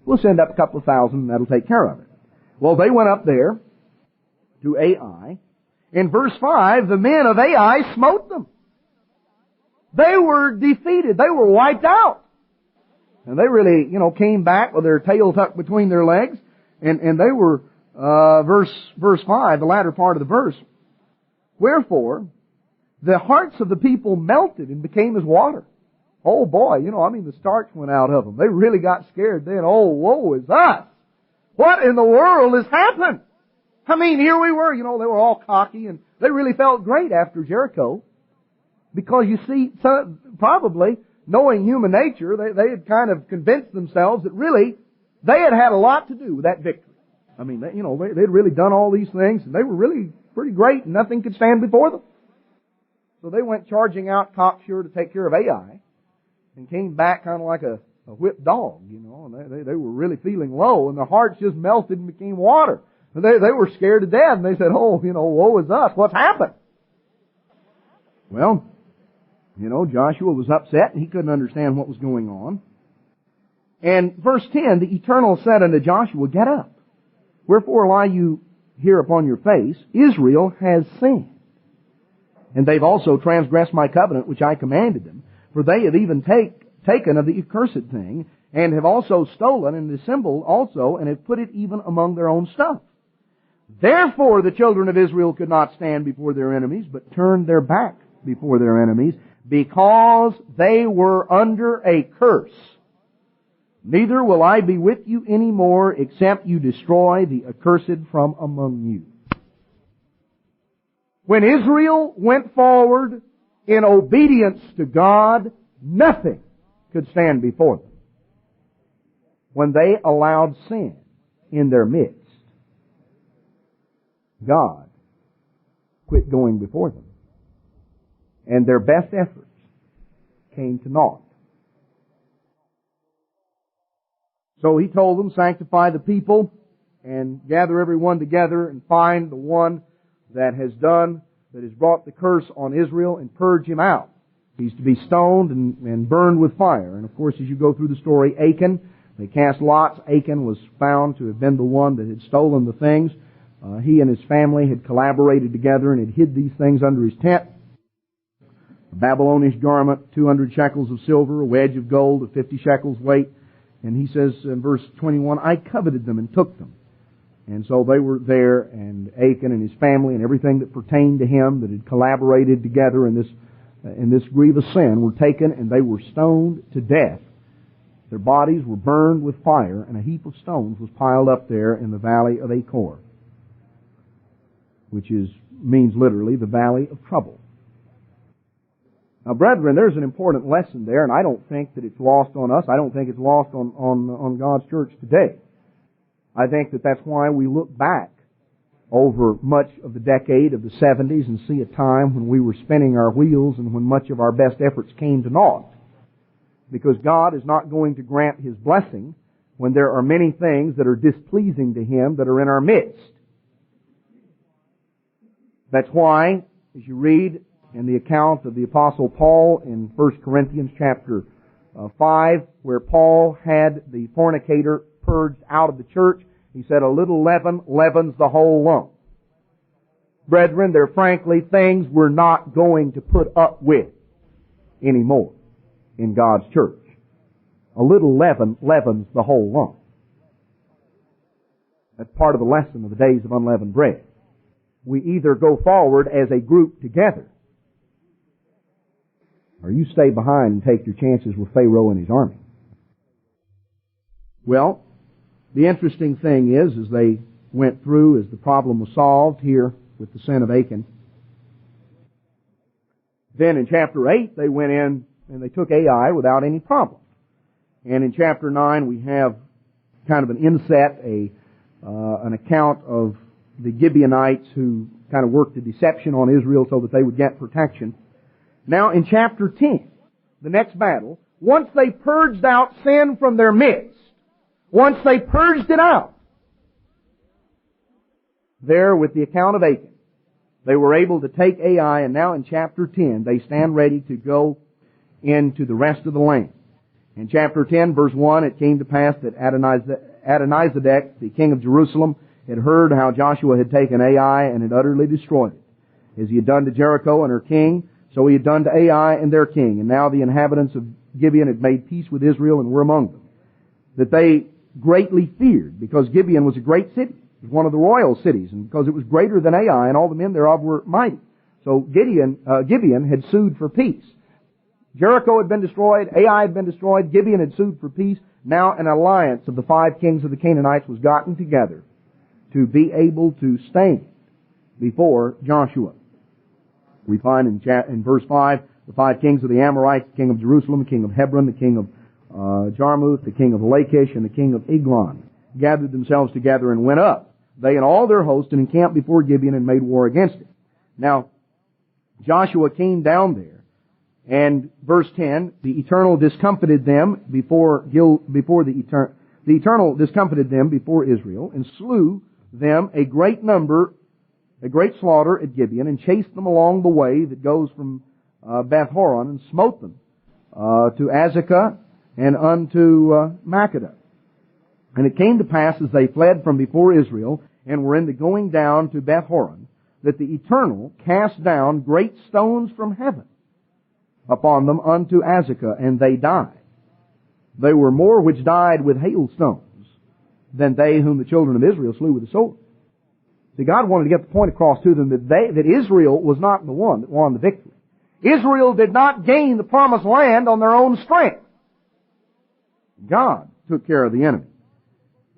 We'll send up a couple of thousand and that'll take care of it. Well, they went up there to Ai. In verse 5, the men of Ai smote them. They were defeated. They were wiped out. And they really, came back with their tail tucked between their legs. And they were, verse 5, the latter part of the verse. Wherefore, the hearts of the people melted and became as water. Oh boy, the starch went out of them. They really got scared then. Oh, woe is us. What in the world has happened? Here we were, they were all cocky and they really felt great after Jericho. Because you see, probably, knowing human nature, they had kind of convinced themselves that really, they had had a lot to do with that victory. They'd really done all these things and they were really pretty great and nothing could stand before them. So they went charging out cocksure to take care of Ai and came back kind of like a whipped dog, and they were really feeling low and their hearts just melted and became water. And they were scared to death and they said, oh, woe is us. What's happened? Well, Joshua was upset and he couldn't understand what was going on. And verse 10, the Eternal said unto Joshua, get up. Wherefore lie you here upon your face? Israel has sinned. And they've also transgressed my covenant which I commanded them. For they have even taken of the accursed thing, and have also stolen and dissembled also, and have put it even among their own stuff. Therefore the children of Israel could not stand before their enemies, but turned their back before their enemies, because they were under a curse. Neither will I be with you any more, except you destroy the accursed from among you. When Israel went forward in obedience to God, nothing could stand before them. When they allowed sin in their midst, God quit going before them. And their best efforts came to naught. So He told them, sanctify the people and gather everyone together and find the one that has brought the curse on Israel and purge him out. He's to be stoned and burned with fire. And of course, as you go through the story, Achan, they cast lots. Achan was found to have been the one that had stolen the things. He and his family had collaborated together and had hid these things under his tent. A Babylonish garment, 200 shekels of silver, a wedge of gold of 50 shekels weight. And he says in verse 21, I coveted them and took them. And so they were there, and Achan and his family and everything that pertained to him that had collaborated together in this grievous sin were taken, and they were stoned to death. Their bodies were burned with fire, and a heap of stones was piled up there in the valley of Achor, which means literally the valley of trouble. Now, brethren, there's an important lesson there, and I don't think that it's lost on us. I don't think it's lost on God's church today. I think that that's why we look back over much of the decade of the 70s and see a time when we were spinning our wheels and when much of our best efforts came to naught. Because God is not going to grant His blessing when there are many things that are displeasing to Him that are in our midst. That's why, as you read in the account of the Apostle Paul in 1 Corinthians chapter 5, where Paul had the fornicator purged out of the church. He said, a little leaven leavens the whole lump. Brethren, they're frankly things we're not going to put up with anymore in God's church. A little leaven leavens the whole lump. That's part of the lesson of the days of unleavened bread. We either go forward as a group together, or you stay behind and take your chances with Pharaoh and his army. Well, the interesting thing is, as they went through, as the problem was solved here with the sin of Achan, then in chapter 8 they went in and they took Ai without any problem. And in chapter 9 we have kind of an inset, an account of the Gibeonites who kind of worked a deception on Israel so that they would get protection. Now in chapter 10, the next battle, once they purged out sin from their midst, once they purged it out, there with the account of Achan, they were able to take Ai, and now in chapter 10 they stand ready to go into the rest of the land. In chapter 10, verse 1, it came to pass that Adonizedek, the king of Jerusalem, had heard how Joshua had taken Ai and had utterly destroyed it. As he had done to Jericho and her king, so he had done to Ai and their king. And now the inhabitants of Gibeon had made peace with Israel and were among them. That they greatly feared, because Gibeon was a great city. It was one of the royal cities, and because it was greater than Ai, and all the men thereof were mighty. So Gibeon had sued for peace. Jericho had been destroyed, Ai had been destroyed, Gibeon had sued for peace. Now an alliance of the 5 kings of the Canaanites was gotten together to be able to stand before Joshua. We find in verse 5, the 5 kings of the Amorites, the king of Jerusalem, the king of Hebron, the king of Jarmuth, the king of Lachish, and the king of Eglon, gathered themselves together and went up, they and all their host, and encamped before Gibeon and made war against it. Now, Joshua came down there, and verse 10, the Eternal discomfited them before the Eternal discomfited them before Israel, and slew them a great slaughter at Gibeon, and chased them along the way that goes from Beth Horon, and smote them to Azekah and unto Makkedah. And it came to pass, as they fled from before Israel, and were in the going down to Beth Horon, that the Eternal cast down great stones from heaven upon them unto Azekah, and they died. They were more which died with hailstones than they whom the children of Israel slew with the sword. See, God wanted to get the point across to them that Israel was not the one that won the victory. Israel did not gain the promised land on their own strength. God took care of the enemy.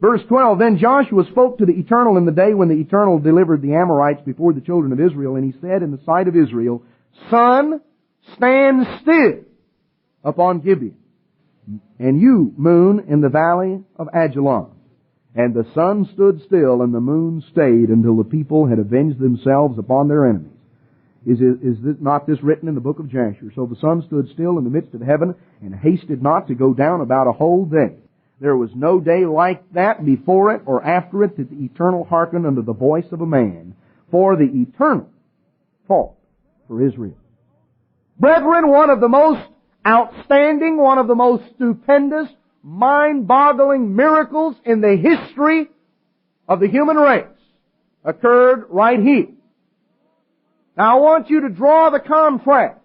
Verse 12, then Joshua spoke to the Eternal in the day when the Eternal delivered the Amorites before the children of Israel, and he said in the sight of Israel, Sun, stand still upon Gibeon, and you, moon, in the valley of Ajalon. And the sun stood still, and the moon stayed, until the people had avenged themselves upon their enemies. Is not this written in the book of Jasher? So the sun stood still in the midst of heaven, and hasted not to go down about a whole day. There was no day like that before it or after it, that the Eternal hearkened unto the voice of a man. For the Eternal fought for Israel. Brethren, one of the most outstanding, one of the most stupendous, mind-boggling miracles in the history of the human race occurred right here. Now I want you to draw the contrast.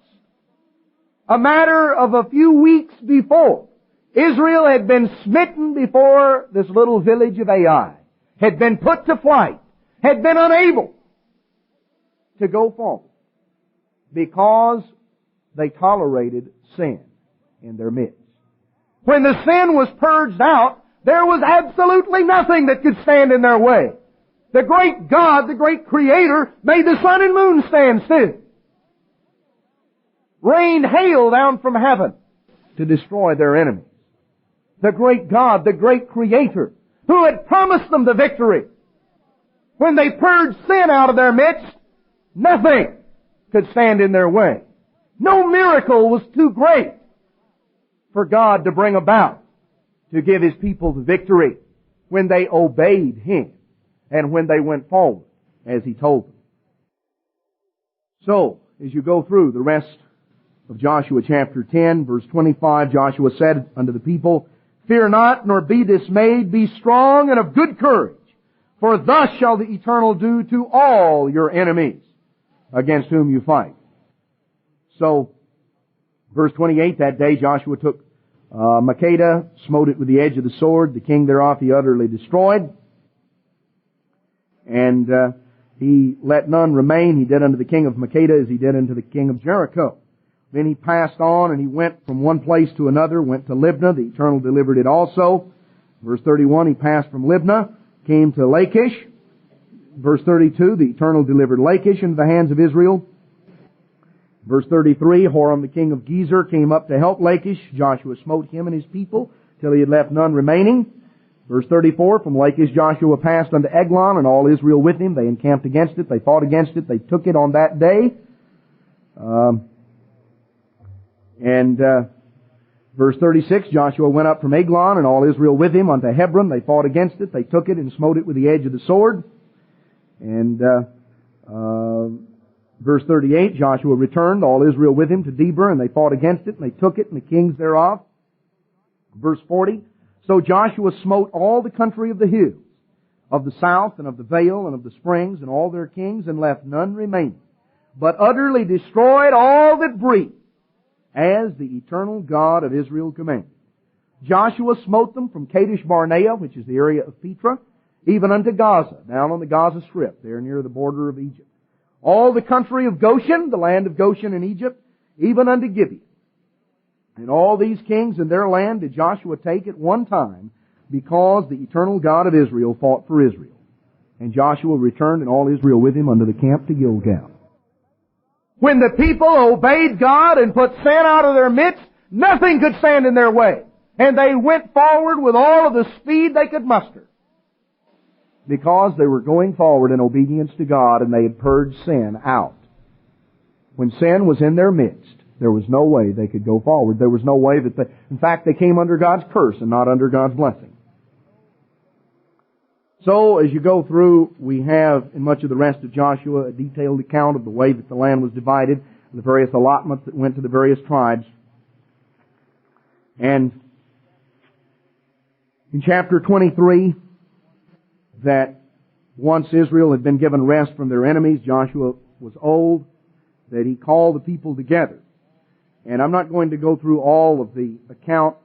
A matter of a few weeks before, Israel had been smitten before this little village of Ai, had been put to flight, had been unable to go forward because they tolerated sin in their midst. When the sin was purged out, there was absolutely nothing that could stand in their way. The great God, the great Creator, made the sun and moon stand still. Rained hail down from heaven to destroy their enemies. The great God, the great Creator, who had promised them the victory. When they purged sin out of their midst, nothing could stand in their way. No miracle was too great for God to bring about to give His people the victory when they obeyed Him and when they went forward as He told them. So, as you go through the rest of Joshua chapter 10, verse 25, Joshua said unto the people, Fear not, nor be dismayed, be strong and of good courage, for thus shall the Eternal do to all your enemies against whom you fight. So, verse 28, that day Joshua took Makkedah, smote it with the edge of the sword, the king thereof he utterly destroyed, and he let none remain. He did unto the king of Makkedah as he did unto the king of Jericho. Then he passed on and he went from one place to another, went to Libnah, the Eternal delivered it also. Verse 31, he passed from Libnah, came to Lachish. Verse 32, the Eternal delivered Lachish into the hands of Israel. Verse 33, Horam the king of Gezer came up to help Lachish. Joshua smote him and his people till he had left none remaining. Verse 34, from Lachish Joshua passed unto Eglon, and all Israel with him. They encamped against it, they fought against it, they took it on that day. Verse 36, Joshua went up from Eglon, and all Israel with him, unto Hebron. They fought against it, they took it and smote it with the edge of the sword. And verse 38, Joshua returned, all Israel with him, to Debir, and they fought against it, and they took it, and the kings thereof. Verse 40, so Joshua smote all the country of the hills, of the south, and of the vale, and of the springs, and all their kings, and left none remaining, but utterly destroyed all that breathed, as the Eternal God of Israel commanded. Joshua smote them from Kadesh Barnea, which is the area of Petra, even unto Gaza, down on the Gaza Strip, there near the border of Egypt. All the country of Goshen, the land of Goshen in Egypt, even unto Gibeon. And all these kings and their land did Joshua take at one time, because the Eternal God of Israel fought for Israel. And Joshua returned, and all Israel with him, unto the camp to Gilgal. When the people obeyed God and put sin out of their midst, nothing could stand in their way. And they went forward with all of the speed they could muster, because they were going forward in obedience to God, and they had purged sin out. When sin was in their midst, there was no way they could go forward. There was no way that in fact, they came under God's curse and not under God's blessing. So, as you go through, we have, in much of the rest of Joshua, a detailed account of the way that the land was divided, the various allotments that went to the various tribes. And in chapter 23, that once Israel had been given rest from their enemies, Joshua was old, that he called the people together. And I'm not going to go through all of the account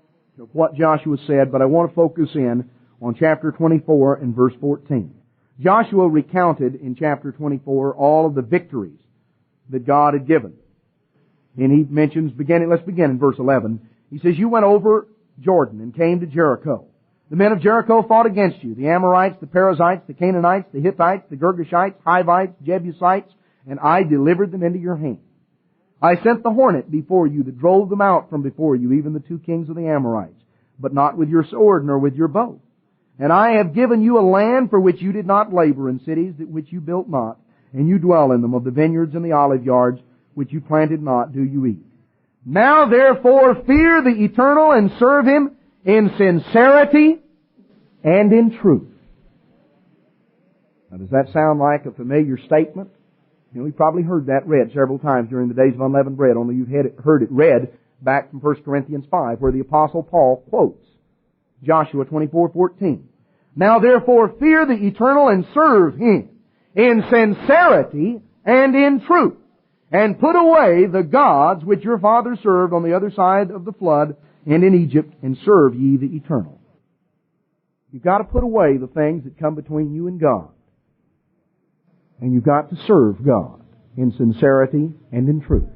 of what Joshua said, but I want to focus in on chapter 24 and verse 14. Joshua recounted in chapter 24 all of the victories that God had given. And he mentions, let's begin in verse 11. He says, You went over Jordan and came to Jericho. The men of Jericho fought against you, the Amorites, the Perizzites, the Canaanites, the Hittites, the Girgashites, Hivites, Jebusites, and I delivered them into your hand. I sent the hornet before you that drove them out from before you, even the two kings of the Amorites, but not with your sword nor with your bow. And I have given you a land for which you did not labor, and cities that which you built not, and you dwell in them. Of the vineyards and the olive yards which you planted not, do you eat. Now therefore fear the Eternal and serve Him in sincerity and in truth. Now, does that sound like a familiar statement? You know, you've probably heard that read several times during the days of unleavened bread, only you've heard it read back from 1 Corinthians 5, where the Apostle Paul quotes Joshua 24:14. Now therefore fear the Eternal and serve Him in sincerity and in truth, and put away the gods which your fathers served on the other side of the flood and in Egypt, and serve ye the Eternal. You've got to put away the things that come between you and God. And you've got to serve God in sincerity and in truth.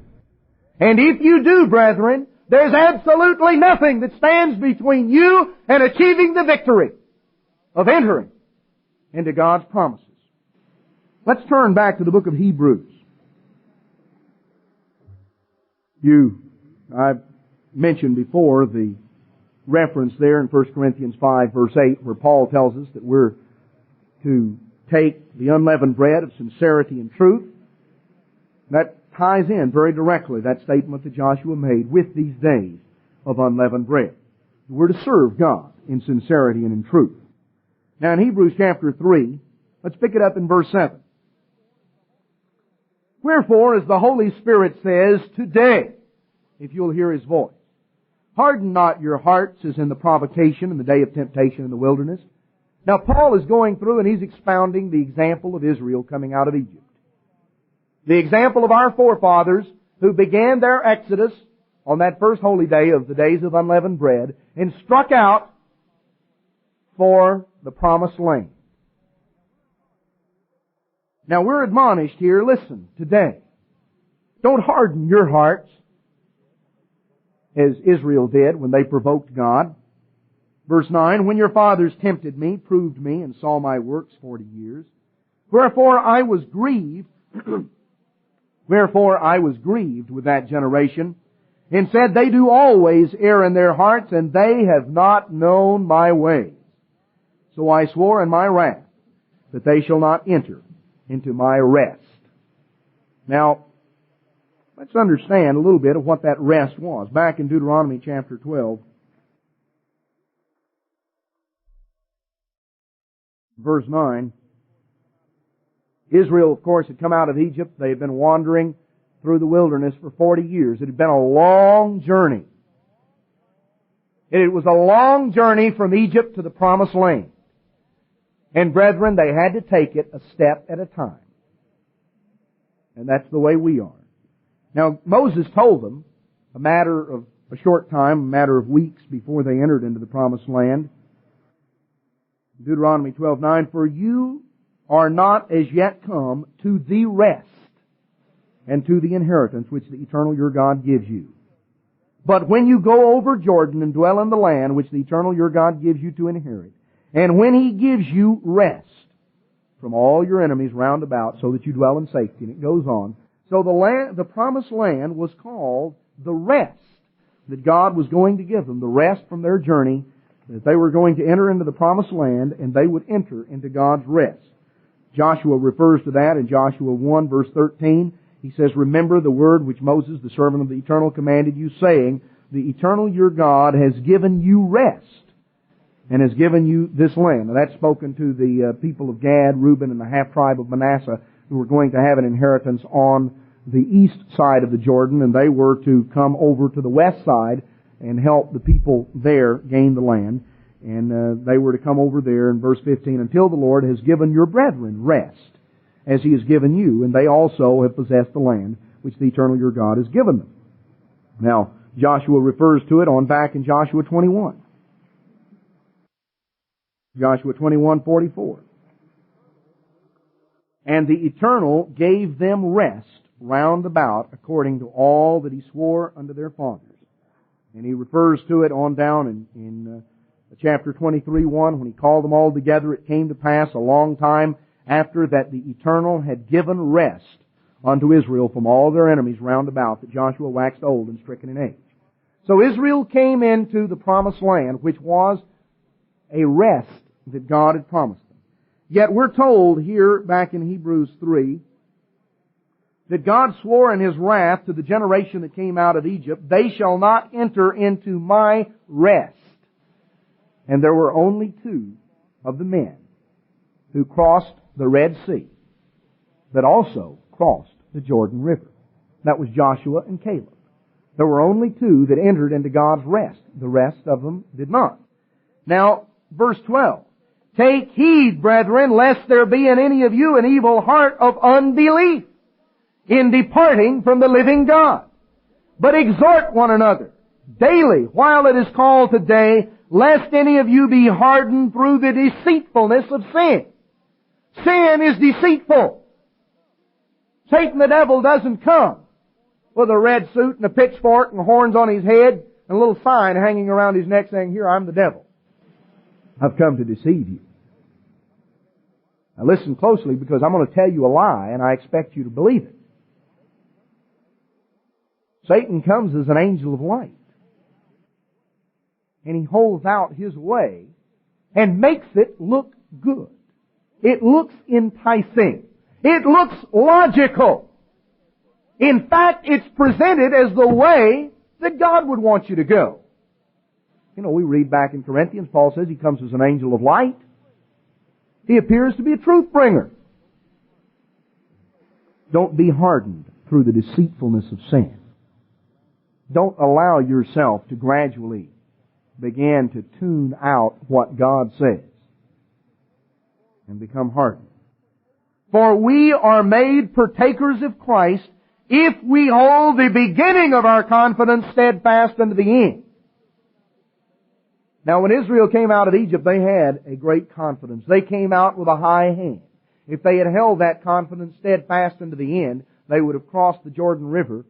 And if you do, brethren, there's absolutely nothing that stands between you and achieving the victory of entering into God's promises. Let's turn back to the book of Hebrews. I've mentioned before the reference there in 1 Corinthians 5 verse 8, where Paul tells us that we're to take the unleavened bread of sincerity and truth. That ties in very directly, that statement that Joshua made, with these days of unleavened bread. We're to serve God in sincerity and in truth. Now in Hebrews chapter 3, let's pick it up in verse 7. Wherefore, as the Holy Spirit says, today, if you'll hear His voice. Harden not your hearts as in the provocation in the day of temptation in the wilderness. Now Paul is going through and he's expounding the example of Israel coming out of Egypt. The example of our forefathers who began their exodus on that first holy day of the days of unleavened bread and struck out for the promised land. Now we're admonished here, listen, today. Don't harden your hearts as Israel did when they provoked God. Verse 9, when your fathers tempted me, proved me, and saw my works 40 years. Wherefore I was grieved with that generation, and said, they do always err in their hearts, and they have not known my ways. So I swore in my wrath that they shall not enter into my rest. Now, let's understand a little bit of what that rest was. Back in Deuteronomy chapter 12, verse 9, Israel, of course, had come out of Egypt. They had been wandering through the wilderness for 40 years. It had been a long journey. It was a long journey from Egypt to the promised land. And brethren, they had to take it a step at a time. And that's the way we are. Now, Moses told them, a matter of a short time, a matter of weeks before they entered into the promised land, Deuteronomy 12:9, for you are not as yet come to the rest and to the inheritance which the eternal your God gives you. But when you go over Jordan and dwell in the land which the eternal your God gives you to inherit, and when He gives you rest from all your enemies round about, so that you dwell in safety, and it goes on. So the promised land was called the rest that God was going to give them, the rest from their journey, that they were going to enter into the promised land, and they would enter into God's rest. Joshua refers to that in Joshua 1 verse 13. He says, remember the word which Moses, the servant of the Eternal, commanded you, saying, the Eternal your God has given you rest, and has given you this land. Now that's spoken to the people of Gad, Reuben, and the half-tribe of Manasseh, who were going to have an inheritance on the east side of the Jordan, and they were to come over to the west side and help the people there gain the land. And they were to come over there in verse 15, until the Lord has given your brethren rest, as He has given you, and they also have possessed the land which the Eternal your God has given them. Now, Joshua refers to it on back in Joshua 21. Joshua 21:44. And the Eternal gave them rest round about according to all that He swore unto their fathers. And he refers to it on down in chapter 23:1, when He called them all together. It came to pass a long time after that the Eternal had given rest unto Israel from all their enemies round about, that Joshua waxed old and stricken in age. So Israel came into the promised land, which was a rest that God had promised them. Yet we're told here back in Hebrews 3 that God swore in His wrath to the generation that came out of Egypt, they shall not enter into my rest. And there were only two of the men who crossed the Red Sea that also crossed the Jordan River. That was Joshua and Caleb. There were only two that entered into God's rest. The rest of them did not. Now, verse 12. Take heed, brethren, lest there be in any of you an evil heart of unbelief in departing from the living God. But exhort one another daily, while it is called today, lest any of you be hardened through the deceitfulness of sin. Sin is deceitful. Satan the devil doesn't come with a red suit and a pitchfork and horns on his head and a little sign hanging around his neck saying, here, I'm the devil. I've come to deceive you. Now listen closely, because I'm going to tell you a lie and I expect you to believe it. Satan comes as an angel of light. And he holds out his way and makes it look good. It looks enticing. It looks logical. In fact, it's presented as the way that God would want you to go. You know, we read back in Corinthians, Paul says he comes as an angel of light. He appears to be a truth bringer. Don't be hardened through the deceitfulness of sin. Don't allow yourself to gradually begin to tune out what God says and become hardened. For we are made partakers of Christ if we hold the beginning of our confidence steadfast unto the end. Now when Israel came out of Egypt, they had a great confidence. They came out with a high hand. If they had held that confidence steadfast unto the end, they would have crossed the Jordan River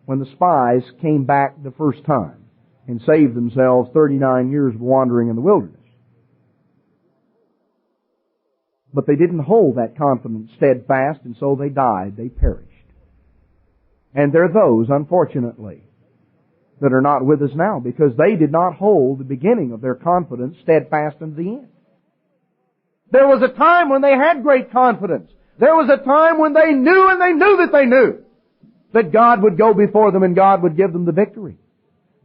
when the spies came back the first time and saved themselves 39 years of wandering in the wilderness. But they didn't hold that confidence steadfast, and so they died. They perished. And there are those, unfortunately, that are not with us now because they did not hold the beginning of their confidence steadfast unto the end. There was a time when they had great confidence. There was a time when they knew and they knew that they knew that God would go before them and God would give them the victory.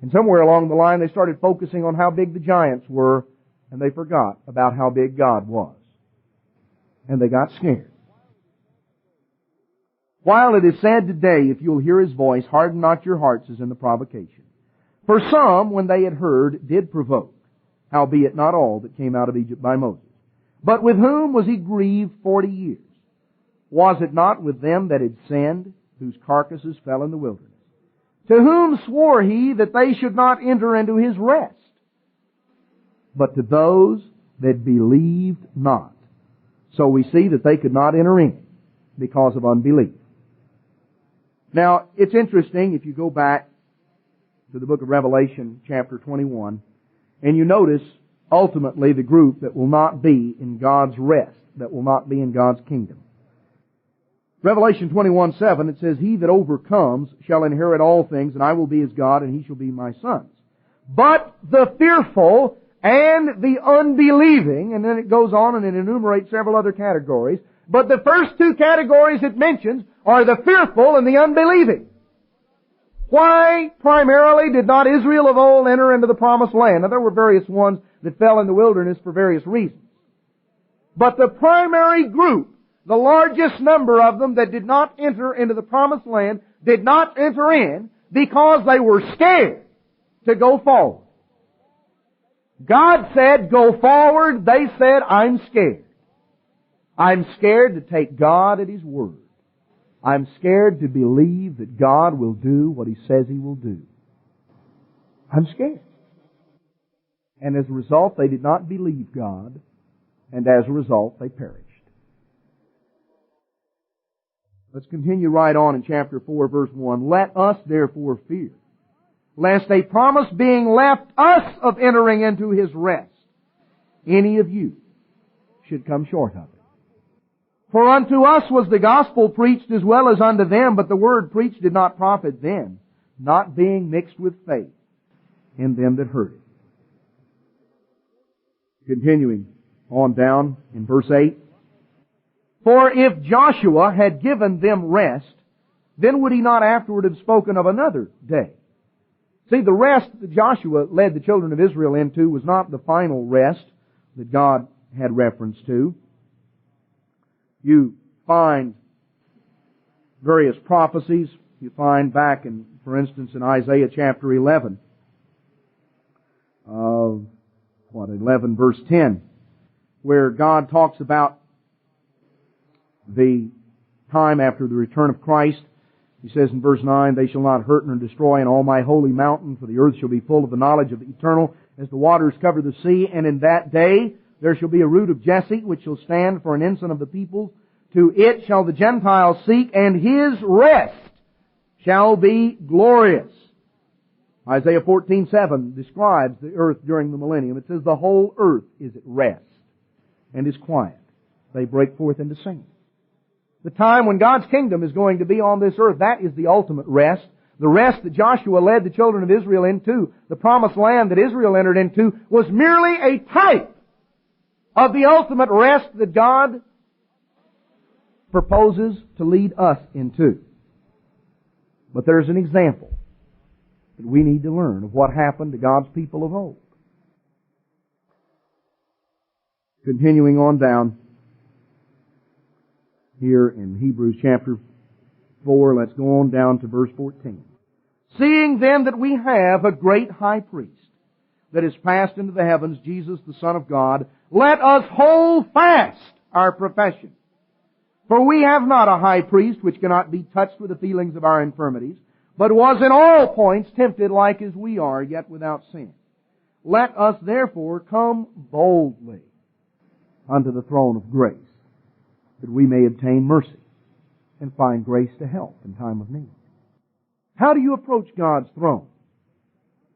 And somewhere along the line they started focusing on how big the giants were and they forgot about how big God was. And they got scared. While it is said today, if you'll hear His voice, harden not your hearts as in the provocation. For some, when they had heard, did provoke, howbeit not all that came out of Egypt by Moses. But with whom was He grieved 40 years? Was it not with them that had sinned, whose carcasses fell in the wilderness? To whom swore He that they should not enter into His rest? But to those that believed not. So we see that they could not enter in because of unbelief. Now, it's interesting if you go back to the book of Revelation, chapter 21, and you notice ultimately the group that will not be in God's rest, that will not be in God's kingdom. Revelation 21:7, it says, He that overcomes shall inherit all things, and I will be his God, and he shall be my sons. But the fearful and the unbelieving, and then it goes on and it enumerates several other categories, but the first two categories it mentions are the fearful and the unbelieving. Why primarily did not Israel of old enter into the promised land? Now there were various ones that fell in the wilderness for various reasons. But the primary group, the largest number of them that did not enter into the promised land, did not enter in because they were scared to go forward. God said, go forward. They said, I'm scared. I'm scared to take God at His word. I'm scared to believe that God will do what He says He will do. I'm scared. And as a result, they did not believe God, and as a result, they perished. Let's continue right on in chapter 4, verse 1. Let us therefore fear, lest a promise being left us of entering into His rest, any of you should come short of it. For unto us was the gospel preached as well as unto them, but the word preached did not profit them, not being mixed with faith in them that heard it. Continuing on down in verse 8. For if Joshua had given them rest, then would he not afterward have spoken of another day? See, the rest that Joshua led the children of Israel into was not the final rest that God had reference to. You find various prophecies. You find back in, for instance, in Isaiah chapter 11, 11 verse 10, where God talks about the time after the return of Christ. He says in verse 9, They shall not hurt nor destroy in all my holy mountain, for the earth shall be full of the knowledge of the eternal, as the waters cover the sea. And in that day there shall be a root of Jesse, which shall stand for an ensign of the peoples. To it shall the Gentiles seek, and His rest shall be glorious. Isaiah 14:7 describes the earth during the millennium. It says, The whole earth is at rest and is quiet. They break forth into singing. The time when God's kingdom is going to be on this earth, that is the ultimate rest. The rest that Joshua led the children of Israel into, the promised land that Israel entered into, was merely a type of the ultimate rest that God proposes to lead us into. But there's an example that we need to learn of what happened to God's people of old. Continuing on down here in Hebrews chapter 4, let's go on down to verse 14. Seeing then that we have a great high priest that is passed into the heavens, Jesus the Son of God, let us hold fast our profession. For we have not a high priest which cannot be touched with the feelings of our infirmities, but was in all points tempted like as we are, yet without sin. Let us therefore come boldly unto the throne of grace, that we may obtain mercy and find grace to help in time of need. How do you approach God's throne?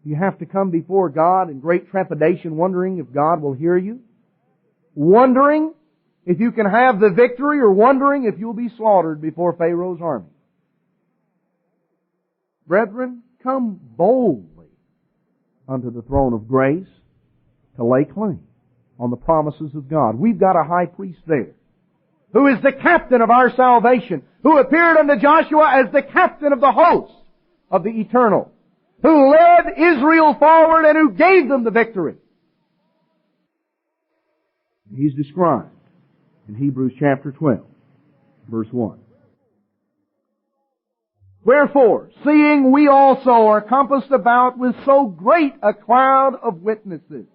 You have to come before God in great trepidation, wondering if God will hear you, wondering if you can have the victory, or wondering if you'll be slaughtered before Pharaoh's army. Brethren, come boldly unto the throne of grace to lay claim on the promises of God. We've got a high priest there who is the captain of our salvation, who appeared unto Joshua as the captain of the host of the eternal, who led Israel forward and who gave them the victory. He's described in Hebrews chapter 12, verse 1. Wherefore, seeing we also are compassed about with so great a cloud of witnesses,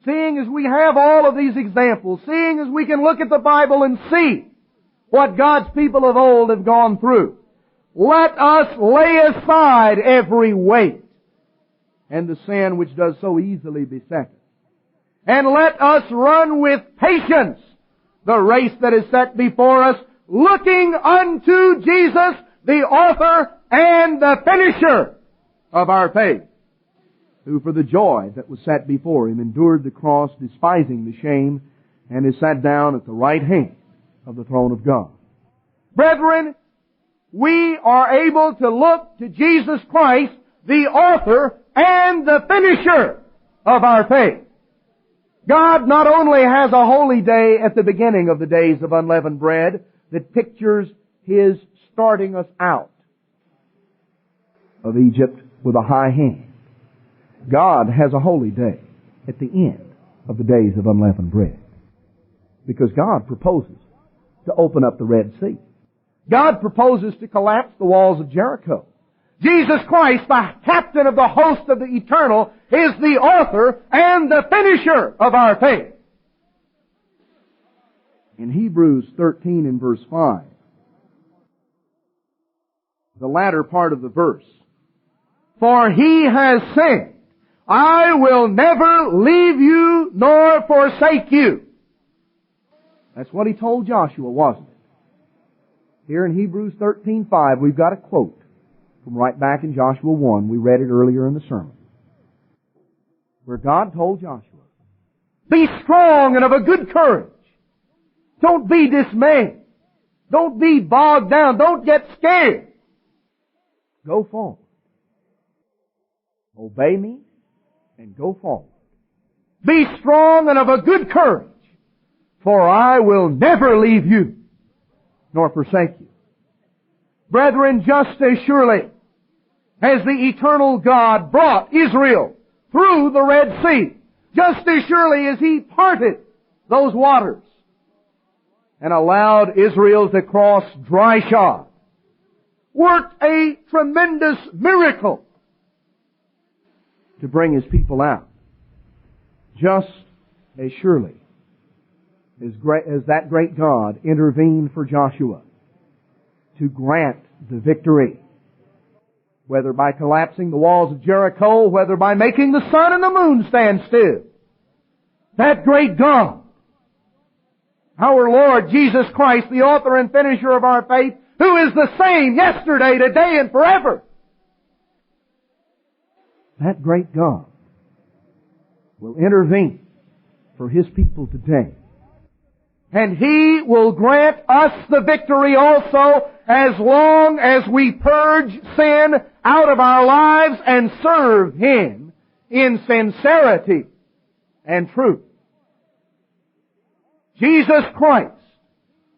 seeing as we have all of these examples, seeing as we can look at the Bible and see what God's people of old have gone through, let us lay aside every weight and the sin which does so easily beset us, and let us run with patience the race that is set before us, looking unto Jesus, the author and the finisher of our faith, who for the joy that was set before Him endured the cross, despising the shame, and is sat down at the right hand of the throne of God. Brethren, we are able to look to Jesus Christ, the author and the finisher of our faith. God not only has a holy day at the beginning of the days of unleavened bread that pictures His starting us out of Egypt with a high hand. God has a holy day at the end of the days of unleavened bread, because God proposes to open up the Red Sea. God proposes to collapse the walls of Jericho. Jesus Christ, the captain of the host of the eternal, is the author and the finisher of our faith. In Hebrews 13 and verse 5, the latter part of the verse, for He has said, I will never leave you nor forsake you. That's what He told Joshua, wasn't it? Here in Hebrews 13:5, we've got a quote from right back in Joshua 1. We read it earlier in the sermon, where God told Joshua, be strong and of a good courage. Don't be dismayed. Don't be bogged down. Don't get scared. Go forward. Obey me and go forward. Be strong and of a good courage, for I will never leave you nor forsake you. Brethren, just as surely as the eternal God brought Israel through the Red Sea, just as surely as He parted those waters and allowed Israel to cross dry shod, worked a tremendous miracle to bring His people out, just as surely as that great God intervened for Joshua to grant the victory, whether by collapsing the walls of Jericho, whether by making the sun and the moon stand still. That great God, our Lord Jesus Christ, the author and finisher of our faith, who is the same yesterday, today, and forever. That great God will intervene for His people today. And He will grant us the victory also, as long as we purge sin out of our lives and serve Him in sincerity and truth. Jesus Christ,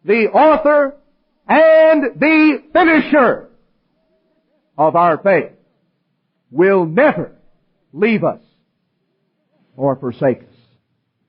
the author and the finisher of our faith, will never leave us or forsake us.